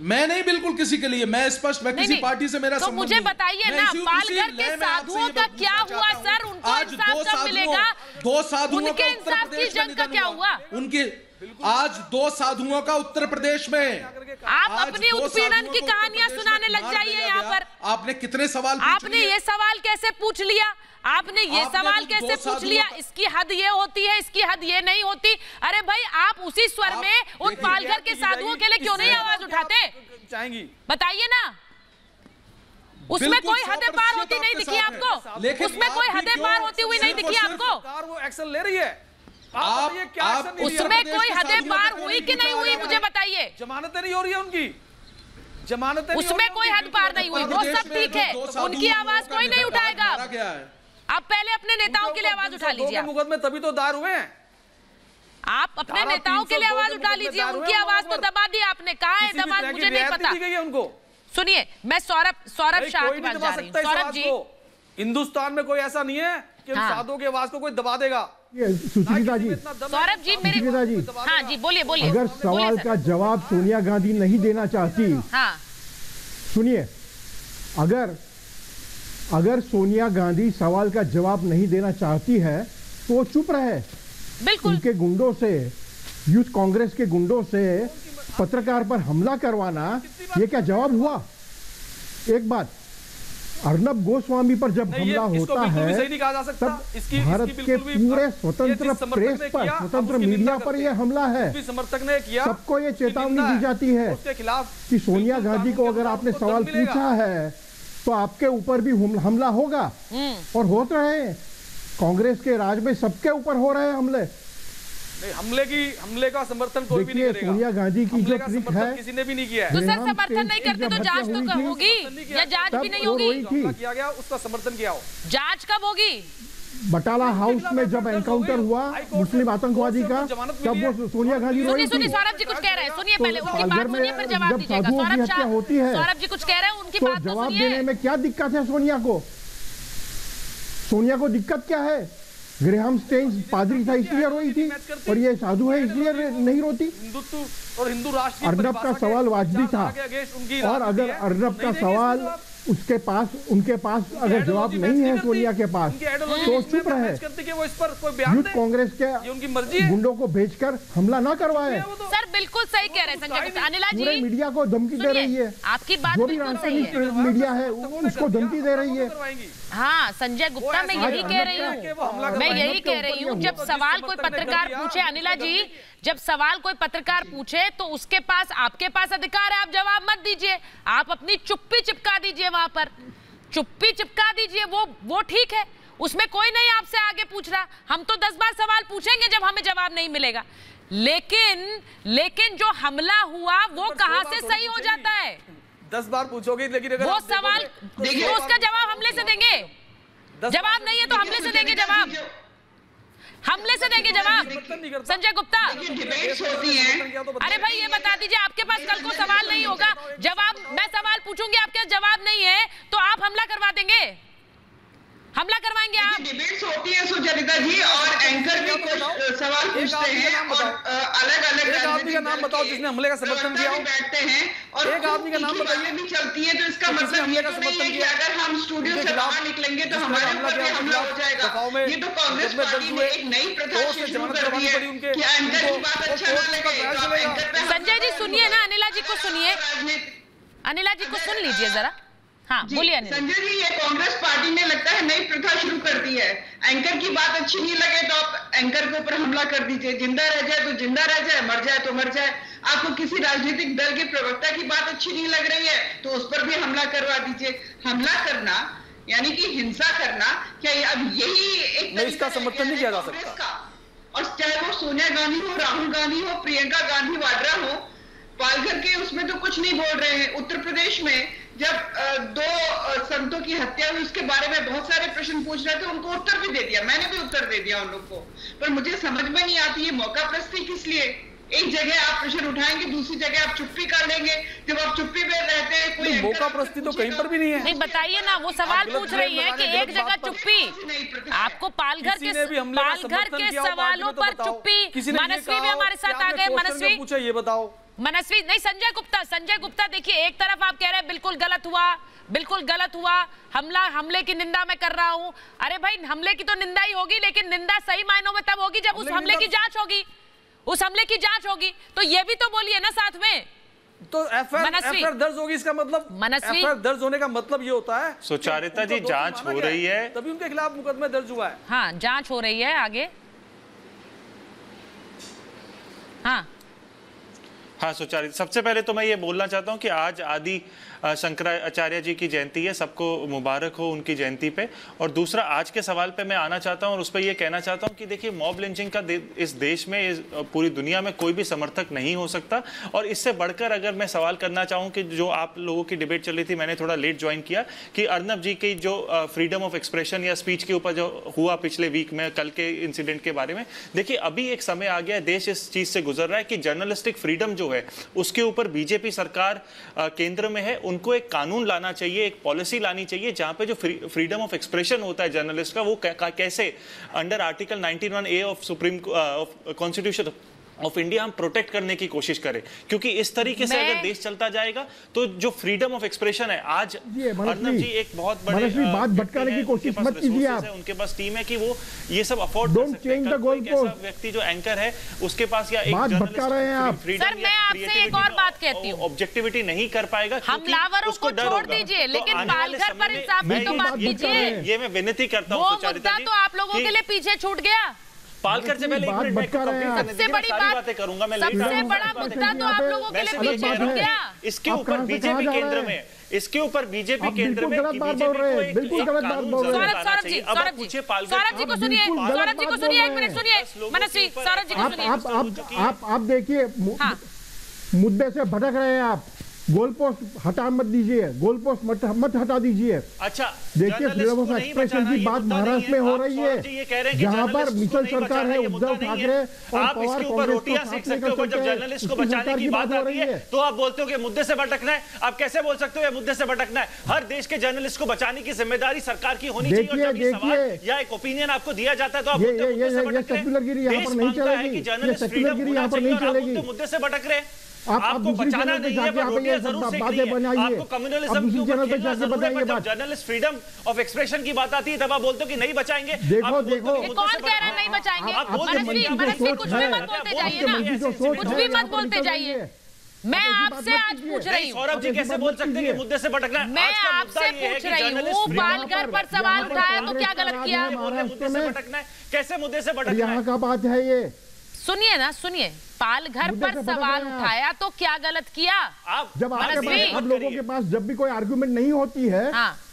मैं नहीं बिल्कुल किसी के लिए, मैं स्पष्ट, मैं किसी पार्टी से मेरा संबंध नहीं। मुझे बताइए ना, पालघर के साधुओं का क्या हुआ सर? उनको इंसाफ कब मिलेगा? दो साधुओं उनके इंसाफ की जंग का क्या हुआ? उनके आज 2 साधुओं का उत्तर प्रदेश में। आप अपनी उत्पीड़न की कहानियां सुनाने लग जाइए यहाँ पर। आपने कितने सवाल, आपने ये सवाल कैसे पूछ लिया? आपने ये सवाल कैसे पूछ लिया? इसकी हद ये होती है, इसकी हद ये नहीं होती। अरे भाई आप उसी स्वर में उन पालघर के साधुओं के लिए क्यों नहीं आवाज उठाते? बताइए ना, उसमें कोई हदें पार होती नहीं दिखी आपको? उसमें कोई हदें पार होती हुई नहीं दिखी आपको? वो एक्शन ले रही है, उसमें कोई हदें पार हुई कि नहीं हुई मुझे बताइए। जमानतें नहीं हो रही है उनकी, जमानतें उसमें कोई हद पार नहीं हुई, वो सब ठीक है, उनकी आवाज कोई नहीं उठाएगा। आप पहले अपने नेताओं के लिए आवाज उठा लीजिए। मुकदमे तभी तो दायर हुए हैं। आप अपने नेताओं के लिए आवाज उठा लीजिए, उनकी आवाज तो दबा दी आपने। कहा है दबा, मुझे नहीं पता। उनको सुनिए, मैं सौरभ शाह के पास जा रही हूं। सौरभ जी, हिंदुस्तान में कोई ऐसा नहीं है कि साधुओं की आवाज को कोई दबा देगा। सुचिता जी, सौरभ जी मेरे, हाँ जी बोलिए बोलिए। अगर सवाल का जवाब सोनिया गांधी नहीं देना चाहती, हाँ सुनिए, अगर सोनिया गांधी सवाल का जवाब नहीं देना चाहती है तो वो चुप रहे। बिल्कुल। उनके गुंडों से, यूथ कांग्रेस के गुंडों से पत्रकार पर हमला करवाना, ये क्या जवाब हुआ? एक बात, अर्नब गोस्वामी पर जब हमला होता है तब भारत के पूरे स्वतंत्र प्रेस पर, स्वतंत्र मीडिया पर यह हमला है। समर्थक ने किया, सबको ये चेतावनी दी जाती है कि सोनिया गांधी को अगर आपने सवाल पूछा है तो आपके ऊपर भी हमला होगा, और हो रहे हैं। कांग्रेस के राज में सबके ऊपर हो रहे हैं हमले। हमले का समर्थन कोई भी नहीं करेगा। सोनिया गांधी की जो ट्रिक है, किसी ने भी नहीं किया है। तो सर समर्थन नहीं करते तो जांच तो होगी या जांच भी नहीं होगी? किया गया, उसका समर्थन किया हो। जांच कब होगी? बटाला हाउस में जब एनकाउंटर हुआ मुस्लिम आतंकवादी का, तब वो सोनिया गांधी रोई थी। सुनिए, सौरभ जी कुछ कह रहे हैं, सुनिए पहले उनकी बात सुनिए फिर जवाब दीजिएगा। सौरभ शाह होती है, सौरभ जी कुछ कह रहे हैं, उनकी बात तो जवाब देने में क्या दिक्कत है? सोनिया को दिक्कत क्या है? ग्रेहम स्टेन्स पादरी था इसलिए रोई थी, और ये साधु है इसलिए नहीं रोती। हिंदुत्व और हिंदू राष्ट्र अर्नब का सवाल वाजिब था, और अगर अर्नब का सवाल उनके पास अगर जवाब नहीं है सोनिया के पास, तो चुप रहे। यूथ कांग्रेस के गुंडों को भेजकर हमला ना करवाए। सर बिल्कुल सही कह रहे हैं संजय गुप्ता। अनिला जी पूरे मीडिया को धमकी दे रही है, आपकी बात जो भी राष्ट्रीय मीडिया है उसको धमकी दे रही है। हाँ संजय गुप्ता, मैं यही कह रही हूँ, जब सवाल कोई पत्रकार पूछे, अनिला जी जब सवाल कोई पत्रकार पूछे तो उसके पास, आपके पास अधिकार है, आप जवाब मत दीजिए, आप अपनी चुप्पी चिपका दीजिए, वहां पर चुप्पी चिपका दीजिए, वो ठीक है, उसमें कोई नहीं आपसे आगे पूछ रहा। हम तो 10 बार सवाल पूछेंगे जब हमें जवाब नहीं मिलेगा, लेकिन जो हमला हुआ वो कहां से सही हो जाता है? 10 बार पूछोगे, लेकिन अगर वो सवाल तो उसका जवाब हमले से देंगे, जवाब नहीं है तो हमले से देंगे जवाब, हमले से देंगे जवाब। संजय गुप्ता, अरे भाई ये बता दीजिए, आपके पास कल को सवाल नहीं होगा, जवाब, मैं सवाल पूछूंगी, आपके जवाब नहीं है तो आप हमला करवा देंगे, हमला करवाएंगे आप। डिबेट्स होती है सुचरिता जी, और एंकर भी कुछ सवाल पूछते हैं और अलग-अलग एक आदमी का नाम बताओ जिसने हमले का समर्थन किया हो, बैठते हैं और एक आदमी का नाम बताइए भी चलती है, तो इसका मतलब ये तो नहीं है कि अगर हम स्टूडियो से बाहर निकलेंगे तो हमारे ऊपर भी हमला हो जाएगा। ये तो कांग्रेस पार्टी ने एक नई प्रथा शुरू कर दी है कि एंकर की बात अच्छा ना लगे। संजय जी सुनिए ना, अनिला जी को सुनिए, अनिला जी को सुन लीजिए जरा। हाँ बोलिए संजय जी, ये कांग्रेस पार्टी ने लगता है नई प्रथा शुरू कर दी है, एंकर की बात अच्छी नहीं लगे तो आप एंकर के ऊपर हमला कर दीजिए, जिंदा रह जाए तो जिंदा रह जाए, मर जाए तो मर जाए। आपको किसी राजनीतिक दल के प्रवक्ता की बात अच्छी नहीं लग रही है तो उस पर भी हमला करवा दीजिए। हमला करना यानी कि हिंसा करना, क्या अब यही एक इसका समर्थन नहीं किया जा सकता? और चाहे वो सोनिया गांधी हो, राहुल गांधी हो, प्रियंका गांधी वाड्रा हो, पालघर के उसमें तो कुछ नहीं बोल रहे हैं। उत्तर प्रदेश में जब 2 संतों की हत्या हुई उसके बारे में बहुत सारे प्रश्न पूछ रहे थे, उनको उत्तर भी दे दिया, मैंने भी उत्तर दे दिया उन लोग को, पर मुझे समझ में नहीं आती ये मौका प्रस्ती किस लिए। एक जगह आप प्रश्न उठाएंगे, दूसरी जगह आप चुप्पी कर लेंगे, जब आप चुप्पी में रहते हैं कोई मौका प्रस्ती तो कहीं पर भी नहीं है। नहीं बताइए ना, वो सवाल पूछ रही है कि एक जगह चुप्पी, आपको पालघर के सवालों पर चुप्पी। मनस्वी भी हमारे साथ आ गए, मनस्वी पूछे, ये बताओ। मनस्वी नहीं, संजय गुप्ता देखिए, एक तरफ आप कह रहे हैं बिल्कुल गलत हुआ, हमले की निंदा मैं कर रहा हूं। अरे भाई हमले की तो निंदा ही होगी, लेकिन निंदा सही मायनों में तब होगी जब उस हमले की जांच होगी, तो ये भी तो बोलिए ना साथ में। तो एफआईआर दर्ज होगी, इसका मतलब एफआईआर दर्ज होने का मतलब ये होता है सुचारिता जी जांच हो रही है, तभी उनके खिलाफ मुकदमा दर्ज हुआ है। हाँ जांच हो रही है, आगे। हाँ सुचारिता, सबसे पहले तो मैं ये बोलना चाहता हूँ कि आज आदि शंकराचार्य जी की जयंती है, सबको मुबारक हो उनकी जयंती पे। और दूसरा, आज के सवाल पे मैं आना चाहता हूँ और उस पर ये कहना चाहता हूँ कि देखिए, मॉब लिंचिंग का इस देश में, इस पूरी दुनिया में कोई भी समर्थक नहीं हो सकता। और इससे बढ़कर अगर मैं सवाल करना चाहूँ कि जो आप लोगों की डिबेट चल रही थी, मैंने थोड़ा लेट ज्वाइन किया, कि अर्नब जी की जो फ्रीडम ऑफ एक्सप्रेशन या स्पीच के ऊपर जो हुआ पिछले वीक में, कल के इंसिडेंट के बारे में, देखिए अभी एक समय आ गया है, देश इस चीज से गुजर रहा है कि जर्नलिस्टिक फ्रीडम जो है उसके ऊपर बीजेपी सरकार केंद्र में है, उनको एक कानून लाना चाहिए, एक पॉलिसी लानी चाहिए जहां पे जो फ्रीडम ऑफ एक्सप्रेशन होता है जर्नलिस्ट का, वो कैसे under article 91A of supreme constitution of India हम प्रोटेक्ट करने की कोशिश करें। क्योंकि इस तरीके से अगर देश चलता जाएगा तो जो फ्रीडम ऑफ एक्सप्रेशन है, आज अर्नब जी एक बहुत बड़े बात भटकाने की कोशिश मत कीजिए आप, उनके पास टीम है कि वो ये सब अफोर्ड कर सकते हैं। कोई ऐसा व्यक्ति जो एंकर है उसके पास, या एक जर्नलिस्ट, सर मैं आपसे एक और बात कहती हूँ, ऑब्जेक्टिविटी नहीं कर पाएगा, हमलावरों को छोड़ दीजिए, लेकिन पालघर पर इंसाफ की तो बात कीजिए। ये मैं विनती करता हूँ सुचारिता जी, तो आप लोगों के लिए पीछे छूट गया। पालघर से पहले सबसे बड़ी बातें करूंगा मैं, सबसे बड़ा मुद्दा तो आप लोगों के लिए पीछे छूट गया। इसके ऊपर बीजेपी केंद्र में, इसके ऊपर बीजेपी केंद्र में बिल्कुल गलत बात बोल रहे हैं। सौरभ जी को सुनिए, एक मिनट सुनिए, मनस्वी, सौरभ जी को सुनिए। आप देखिए, मुद्दे से भटक रहे हैं आप। गोल पोस्ट हटा मत दीजिए, गोल पोस्ट मत हटा दीजिए। अच्छा, देखिए फ्रीडम ऑफ एक्सप्रेशन की बात महाराष्ट्र में हो रही है, जहां पर मिशन सरकार है, उद्धव ठाकरे और पवार रोटियां सेक सकते हो, जब जर्नलिस्ट को बचाने की बात आती है तो आप बोलते हो कि मुद्दे से भटकना है। आप कैसे बोल सकते हो ये मुद्दे से भटकना है? हर देश के जर्नलिस्ट को बचाने की जिम्मेदारी सरकार की होनी चाहिए, और जब सवाल या एक ओपिनियन आपको दिया जाता है तो आप बोलते हो मुद्दे से भटक रहे हैं। सेक्युलरगिरी यहाँ पर नहीं चलेगी, जर्नलिस्ट फ्रीडम यहाँ पर नहीं चलेगी, मुद्दे से भटक रहे हैं। आपको बचाना नहीं है, पर रोटियां जरूर सेकनी है। आपको कम्युनलिज्म के ऊपर खेलना जरूर है, पर जब जर्नलिस्ट फ्रीडम ऑफ एक्सप्रेशन की बात आती है तब आप बोलते हो कि नहीं बचाएंगे। देखो देखो, कौन कह रहा है नहीं बचाएंगे? मनस्वी कुछ भी मत बोलते जाइए ना, कुछ भी मत बोलते जाइए। मैं आपसे आज पूछ रही हूँ, सौरभ जी कैसे बोल सकते हैं कि मुद्दे से भटकना है? मैं आपसे पूछ रही हूँ, पालघर पर सवाल उठाया तो क्या गलत किया? मुद्दे से भटकना है, कैसे मुद्दे से भटकना है? यहाँ का बात है ये, सुनिए ना, सुनिए, पालघर पर सवाल उठाया तो क्या गलत किया? जब आप लोगों के पास जब भी कोई आर्गुमेंट नहीं होती है,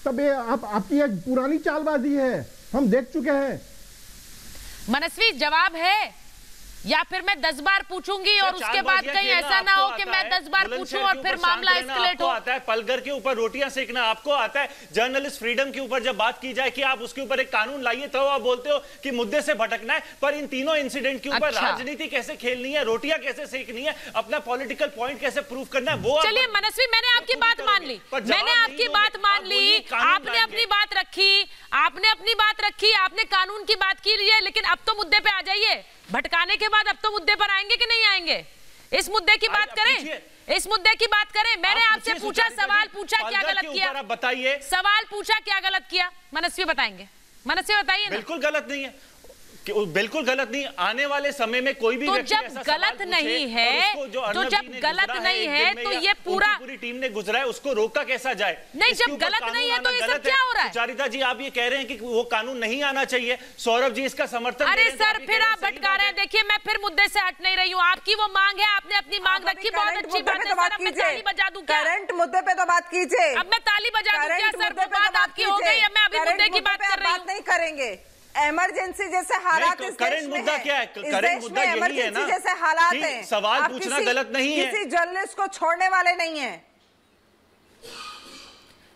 तब ये आपकी एक पुरानी चालबाजी है, हम देख चुके हैं। मनस्वी जवाब है, या फिर मैं 10 बार पूछूंगी और उसके बाद कहीं ऐसा ना हो कि मैं 10 बार पूछूं और फिर मामला एस्केलेट हो। आता है पालघर के ऊपर रोटियां सेकना आपको आता है, जर्नलिस्ट फ्रीडम के ऊपर जब बात की जाए कि आप उसके ऊपर एक कानून लाइए तो आप बोलते हो कि मुद्दे से भटकना है। पर इन तीनों इंसिडेंट के ऊपर राजनीति कैसे खेलनी है, रोटियां कैसे सेकनी है, अपना पॉलिटिकल पॉइंट कैसे प्रूव करना है, वो चलिए मनस्वी, मैंने आपकी बात मान ली, मैंने आपकी बात मान ली, आपने अपनी बात रखी, आपने अपनी बात रखी, आपने कानून की बात की है, लेकिन अब तो मुद्दे पे आ जाइए। भटकाने के बाद अब तो मुद्दे पर आएंगे कि नहीं आएंगे? इस मुद्दे की बात करें, इस मुद्दे की बात करें। मैंने आपसे पूछा, सवाल पूछा, क्या गलत किया? बताइए, सवाल पूछा, क्या गलत किया? मनस्वी बताएंगे, मनस्वी बताइए ना। बिल्कुल गलत नहीं है, बिल्कुल गलत नहीं। आने वाले समय में कोई भी तो जब गलत नहीं है, तो जब गलत नहीं है तो ये पूरी टीम ने गुजरा है, उसको रोका कैसा जाए? नहीं, जब गलत नहीं है तो ये सब क्या हो रहा है? सुचारिता जी, आप ये कह रहे हैं कि वो कानून नहीं आना चाहिए, सौरभ जी इसका समर्थन। अरे सर, फिर आप भटका रहे हैं। देखिए, मैं फिर मुद्दे से हट नहीं रही हूँ, आपकी वो मांग है, आपने अपनी मांग रखी, बहुत अच्छी बात है सर। अब मैं ताली बजा दूं क्या? करंट मुद्दे पे तो बात कीजिए। अब मैं ताली बजा दूं क्या सर? बात आपकी हो गई है, मैं अभी मुद्दे की बात कर रही हूँ। नहीं करेंगे, इमरजेंसी जैसे हालात इस देश में मुद्दा क्या है? करंट मुद्दा यही है ना, जैसे हालात हैं, सवाल पूछना गलत नहीं है, किसी जर्नलिस्ट को छोड़ने वाले नहीं है।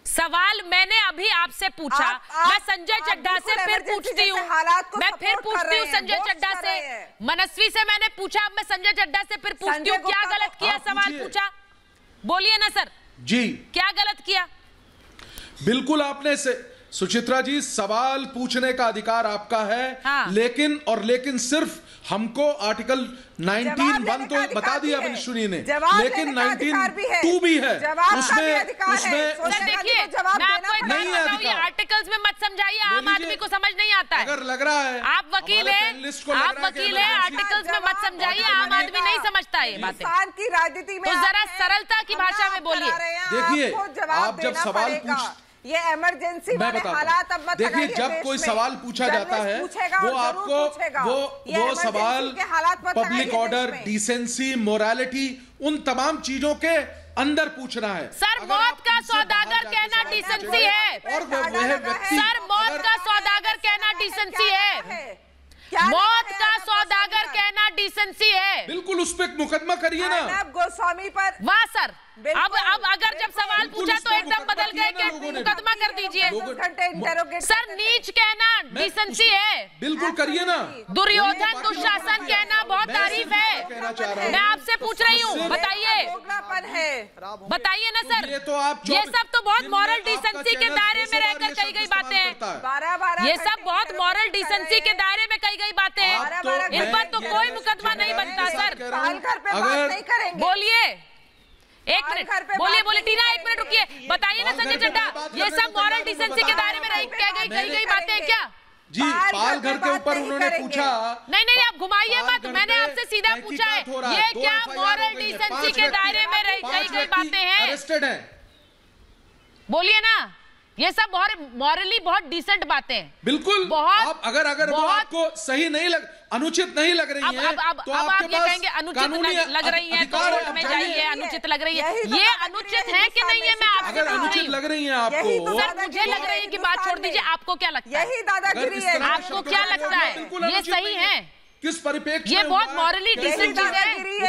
सवाल मैंने अभी आपसे पूछा, मैं संजय चड्ढा से फिर पूछती हूँ, मैं फिर पूछती हूँ संजय चड्ढा से, मनस्वी से मैंने पूछा, अब मैं संजय चड्ढा से फिर पूछती हूँ, क्या गलत किया? सवाल पूछा, बोलिए ना सर जी, क्या गलत किया? बिल्कुल, आपने से सुचित्रा जी, सवाल पूछने का अधिकार आपका है, लेकिन सिर्फ हमको आर्टिकल 19(1) तो बता दिया विष्णु ने, लेकिन 19(2) भी है, उसमें देखिए, नहीं है। आर्टिकल्स में मत समझाइए, आम आदमी को समझ नहीं आता है। अगर लग रहा है आप वकील हैं, आप वकील हैं, आर्टिकल्स में मत समझाइए, आम आदमी नहीं समझता है बातें। की राजनीति में तो जरा सरलता की भाषा में बोलिए। देखिए, आप जब सवाल ये इमरजेंसी वाले हालात अब मत देखिए, जब कोई सवाल पूछा जाता है वो आपको वो सवाल पब्लिक ऑर्डर, डिसेंसी, मोरालिटी, उन तमाम चीजों के अंदर पूछना है। सर, मौत का सौदागर कहना डिसेंसी है, और वह व्यक्ति, सर मौत का सौदागर कहना डिसेंसी है, मौत का सौदागर कहना डिसेंसी है। बिल्कुल, उस पर मुकदमा करिए ना। अर्नब गोस्वामी पर वाह सर, अब अगर जब सवाल पूछा तो एकदम बदल गए कि मुकदमा कर दीजिए। सर, नीच कहना डिसेंसी है, बिल्कुल करिए ना। दुर्योधन दुशासन कहना बहुत तारीफ है। मैं आपसे पूछ रही हूँ, बताइए, बताइए ना सर। ये सब तो बहुत मॉरल डिसेंसी के दायरे में रहकर कही गई बातें हैं, ये सब बहुत मॉरल डिसेंसी के दायरे में कही गई बातें हैं, इन पर तो कोई मुकदमा नहीं बनता सर। बोलिए, एक मिनट, बोलिए टीना, एक मिनट रुकिए, बताइए ना संजय चड्ढा, ये सब मॉरल डिसेंसी के दायरे में कही गई बातें हैं क्या? जी, पालघर के ऊपर उन्होंने पूछा। नहीं, आप घुमाइए मत, मैंने आपसे सीधा पूछा है, ये क्या मॉरल डिसेंसी के दायरे में कही गई बातें हैं? बोलिए ना, ये सब मॉरली बहुत डिसेंट बातें हैं। बिल्कुल, बहुत, अगर वो आपको सही नहीं अनुचित नहीं लग रही है, अब आप ये कहेंगे अनुचित लग रही है तो कोर्ट में जाइए, अनुचित लग रही है, ये अनुचित है कि नहीं है? मैं आपसे अगर अनुचित लग रही है आपको, सर मुझे लग रही है कि बात छोड़ दीजिए, आपको क्या लगता है? यही दादागिरी है। आपको क्या लगता है ये सही है? किस परिप्रेक्ष्य ये बहुत मॉरली डिसेंट चीज है,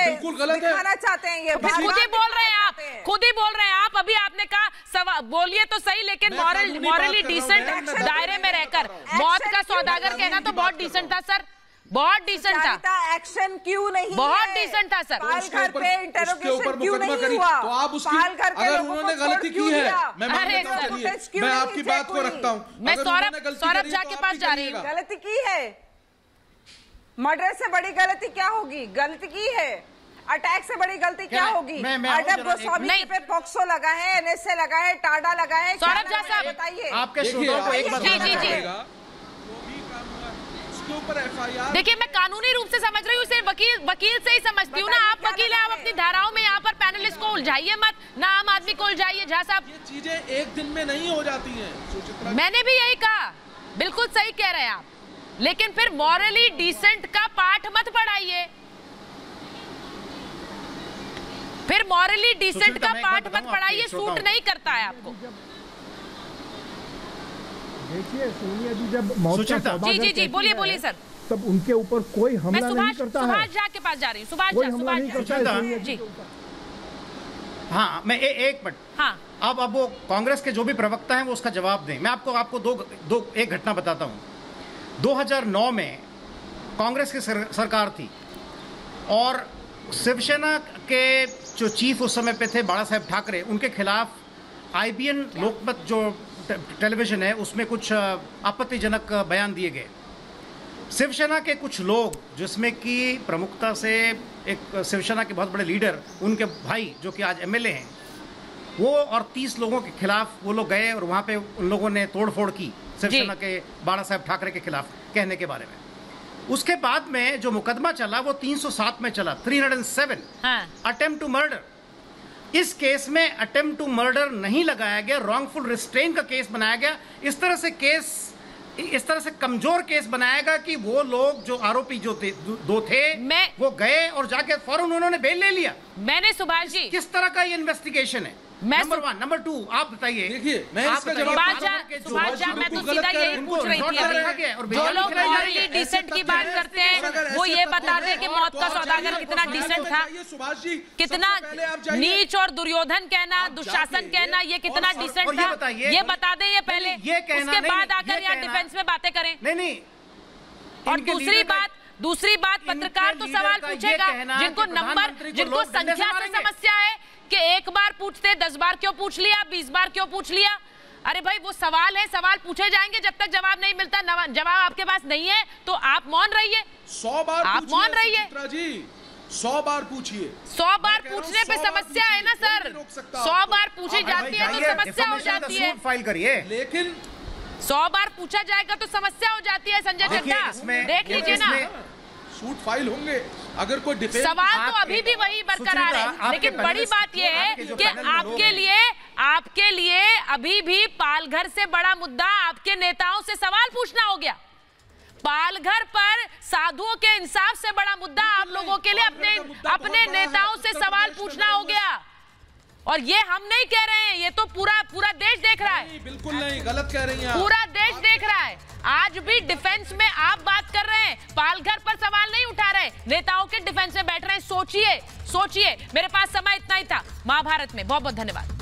बिल्कुल गलत है। चाहते हैं ये, मुझे बोल रहे हैं आप, खुद ही बोल रहे हैं आप। अभी आपने कहा बोलिए तो सही, लेकिन मॉरली डिसेंट दायरे में रहकर मौत का सौदागर कहना तो बहुत डिसेंट था सर, बहुत डिसेंट था। एक्शन क्यों नहीं? बहुत डिसेंट था सर। पालघर पे इंटरोगेशन क्यों नहीं हुआ? तो आप उसकी, अगर उन्होंने गलती की है, मैं आपकी बात को रखता हूँ। मैं सौरभ झा के पास जा रही हूँ। गलती की है, मर्डर से बड़ी गलती क्या होगी? गलती की है, अटैक से बड़ी गलती क्या होगी? अर्नब गोस्वामी पे पॉक्सो लगा है, एनएसए लगा है, टाडा लगा है। सौरभ झा साहब बताइए। आपके श्रोताओं को एक बात देखिए, मैं कानूनी रूप से समझ रही हूँ, सिर्फ वकील से ही समझती हूँ ना। आप वकील हैं, आप अपनी धाराओं में यहाँ पर पैनलिस्ट को उलझाइए मत, ना आम आदमी को उलझाइए। झा साहब, ये चीजें एक दिन में नहीं हो जाती हैं। मैंने भी यही कहा, बिल्कुल सही कह रहे हैं आप, लेकिन फिर मॉरली डिसेंट का पाठ मत पढ़ाइए, फिर मॉरली डिसेंट का पाठ मत पढ़ाइए, सूट नहीं करता है आपको। देखिए सोनिया जी, जब मौत का सौदागर जी बोलिए सर, तब उनके ऊपर कोई हमला नहीं करता है। सुभाष झा के पास जा रही हूँ। सुभाष झा जी। हाँ, मैं एक मिनट। हाँ, अब वो कांग्रेस के जो भी प्रवक्ता हैं वो उसका जवाब दें। मैं आपको एक घटना बताता हूँ। 2009 में कांग्रेस की सरकार थी और शिवसेना के जो चीफ उस समय पे थे बाला साहेब ठाकरे, उनके खिलाफ IBN लोकमत जो टेलीविजन है उसमें कुछ आपत्तिजनक बयान दिए गए। शिवसेना के कुछ लोग, जिसमें कि प्रमुखता से एक शिवसेना के बहुत बड़े लीडर, उनके भाई जो कि आज MLA हैं, वो और 30 लोगों के खिलाफ वो लोग गए और वहाँ पे उन लोगों ने तोड़फोड़ की शिवसेना के बाला साहेब ठाकरे के खिलाफ कहने के बारे में। उसके बाद में जो मुकदमा चला वो 307 में चला, 307 अटेम्प्ट टू मर्डर। इस केस में अटेम्प्ट टू मर्डर नहीं लगाया गया, रॉन्गफुल रिस्ट्रेन का केस बनाया गया। इस तरह से कमजोर केस बनाएगा कि वो लोग जो आरोपी जो थे, दो थे, वो गए और जाके फौरन उन्होंने बेल ले लिया। मैंने सुभाष जी, किस तरह का ये इन्वेस्टिगेशन है? नंबर 1, नंबर 2 आप बताइए। देखिए, मैं इसका जवाब सुभाष झा, मैं तो सीधा यही पूछ रही थी। जो लोग मॉरली डिसेंट की बात करते हैं वो ये बता दें कि मौत का सौदागर कितना डिसेंट था, कितना नीच और दुर्योधन कहना, दुशासन कहना, ये कितना डिसेंट था, ये बता दें ये पहले, उसके बाद आकर यहाँ डिफेंस में बातें करें। नहीं। और दूसरी बात, पत्रकार तो सवाल पूछेगा, जिनको संख्या से समस्या है कि एक बार पूछते 10 बार क्यों पूछ लिया, 20 बार क्यों पूछ लिया। अरे भाई, वो सवाल है, सवाल पूछे जाएंगे, जब तक जवाब नहीं मिलता, जवाब आपके पास नहीं है तो आप मौन रहिए। 100 बार आप मौन रहिए। 100 बार पूछिए। 100 बार पूछने पे समस्या है ना सर, 100 बार पूछी जाती है तो समस्या हो जाती है। फाइल करिए, लेकिन 100 बार पूछा जाएगा तो समस्या हो जाती है। संजय चड्डा, देख लीजिए ना, सूट फाइल होंगे। अगर कोई डिफेंस, सवाल तो अभी भी वही बरकरार है, लेकिन बड़ी बात यह है कि आपके लिए अभी भी पालघर से बड़ा मुद्दा आपके नेताओं से सवाल पूछना हो गया। पालघर पर साधुओं के इंसाफ से बड़ा मुद्दा आप लोगों के लिए अपने नेताओं से सवाल पूछना हो गया। और ये हम नहीं कह रहे हैं, ये तो पूरा देश देख रहा है। बिल्कुल नहीं, गलत कह रही हैं। पूरा देश देख रहा है। आज भी डिफेंस में आप बात कर रहे हैं, पालघर पर सवाल नहीं उठा रहे, नेताओं के डिफेंस में बैठ रहे हैं। सोचिए। मेरे पास समय इतना ही था महाभारत में। बहुत बहुत धन्यवाद।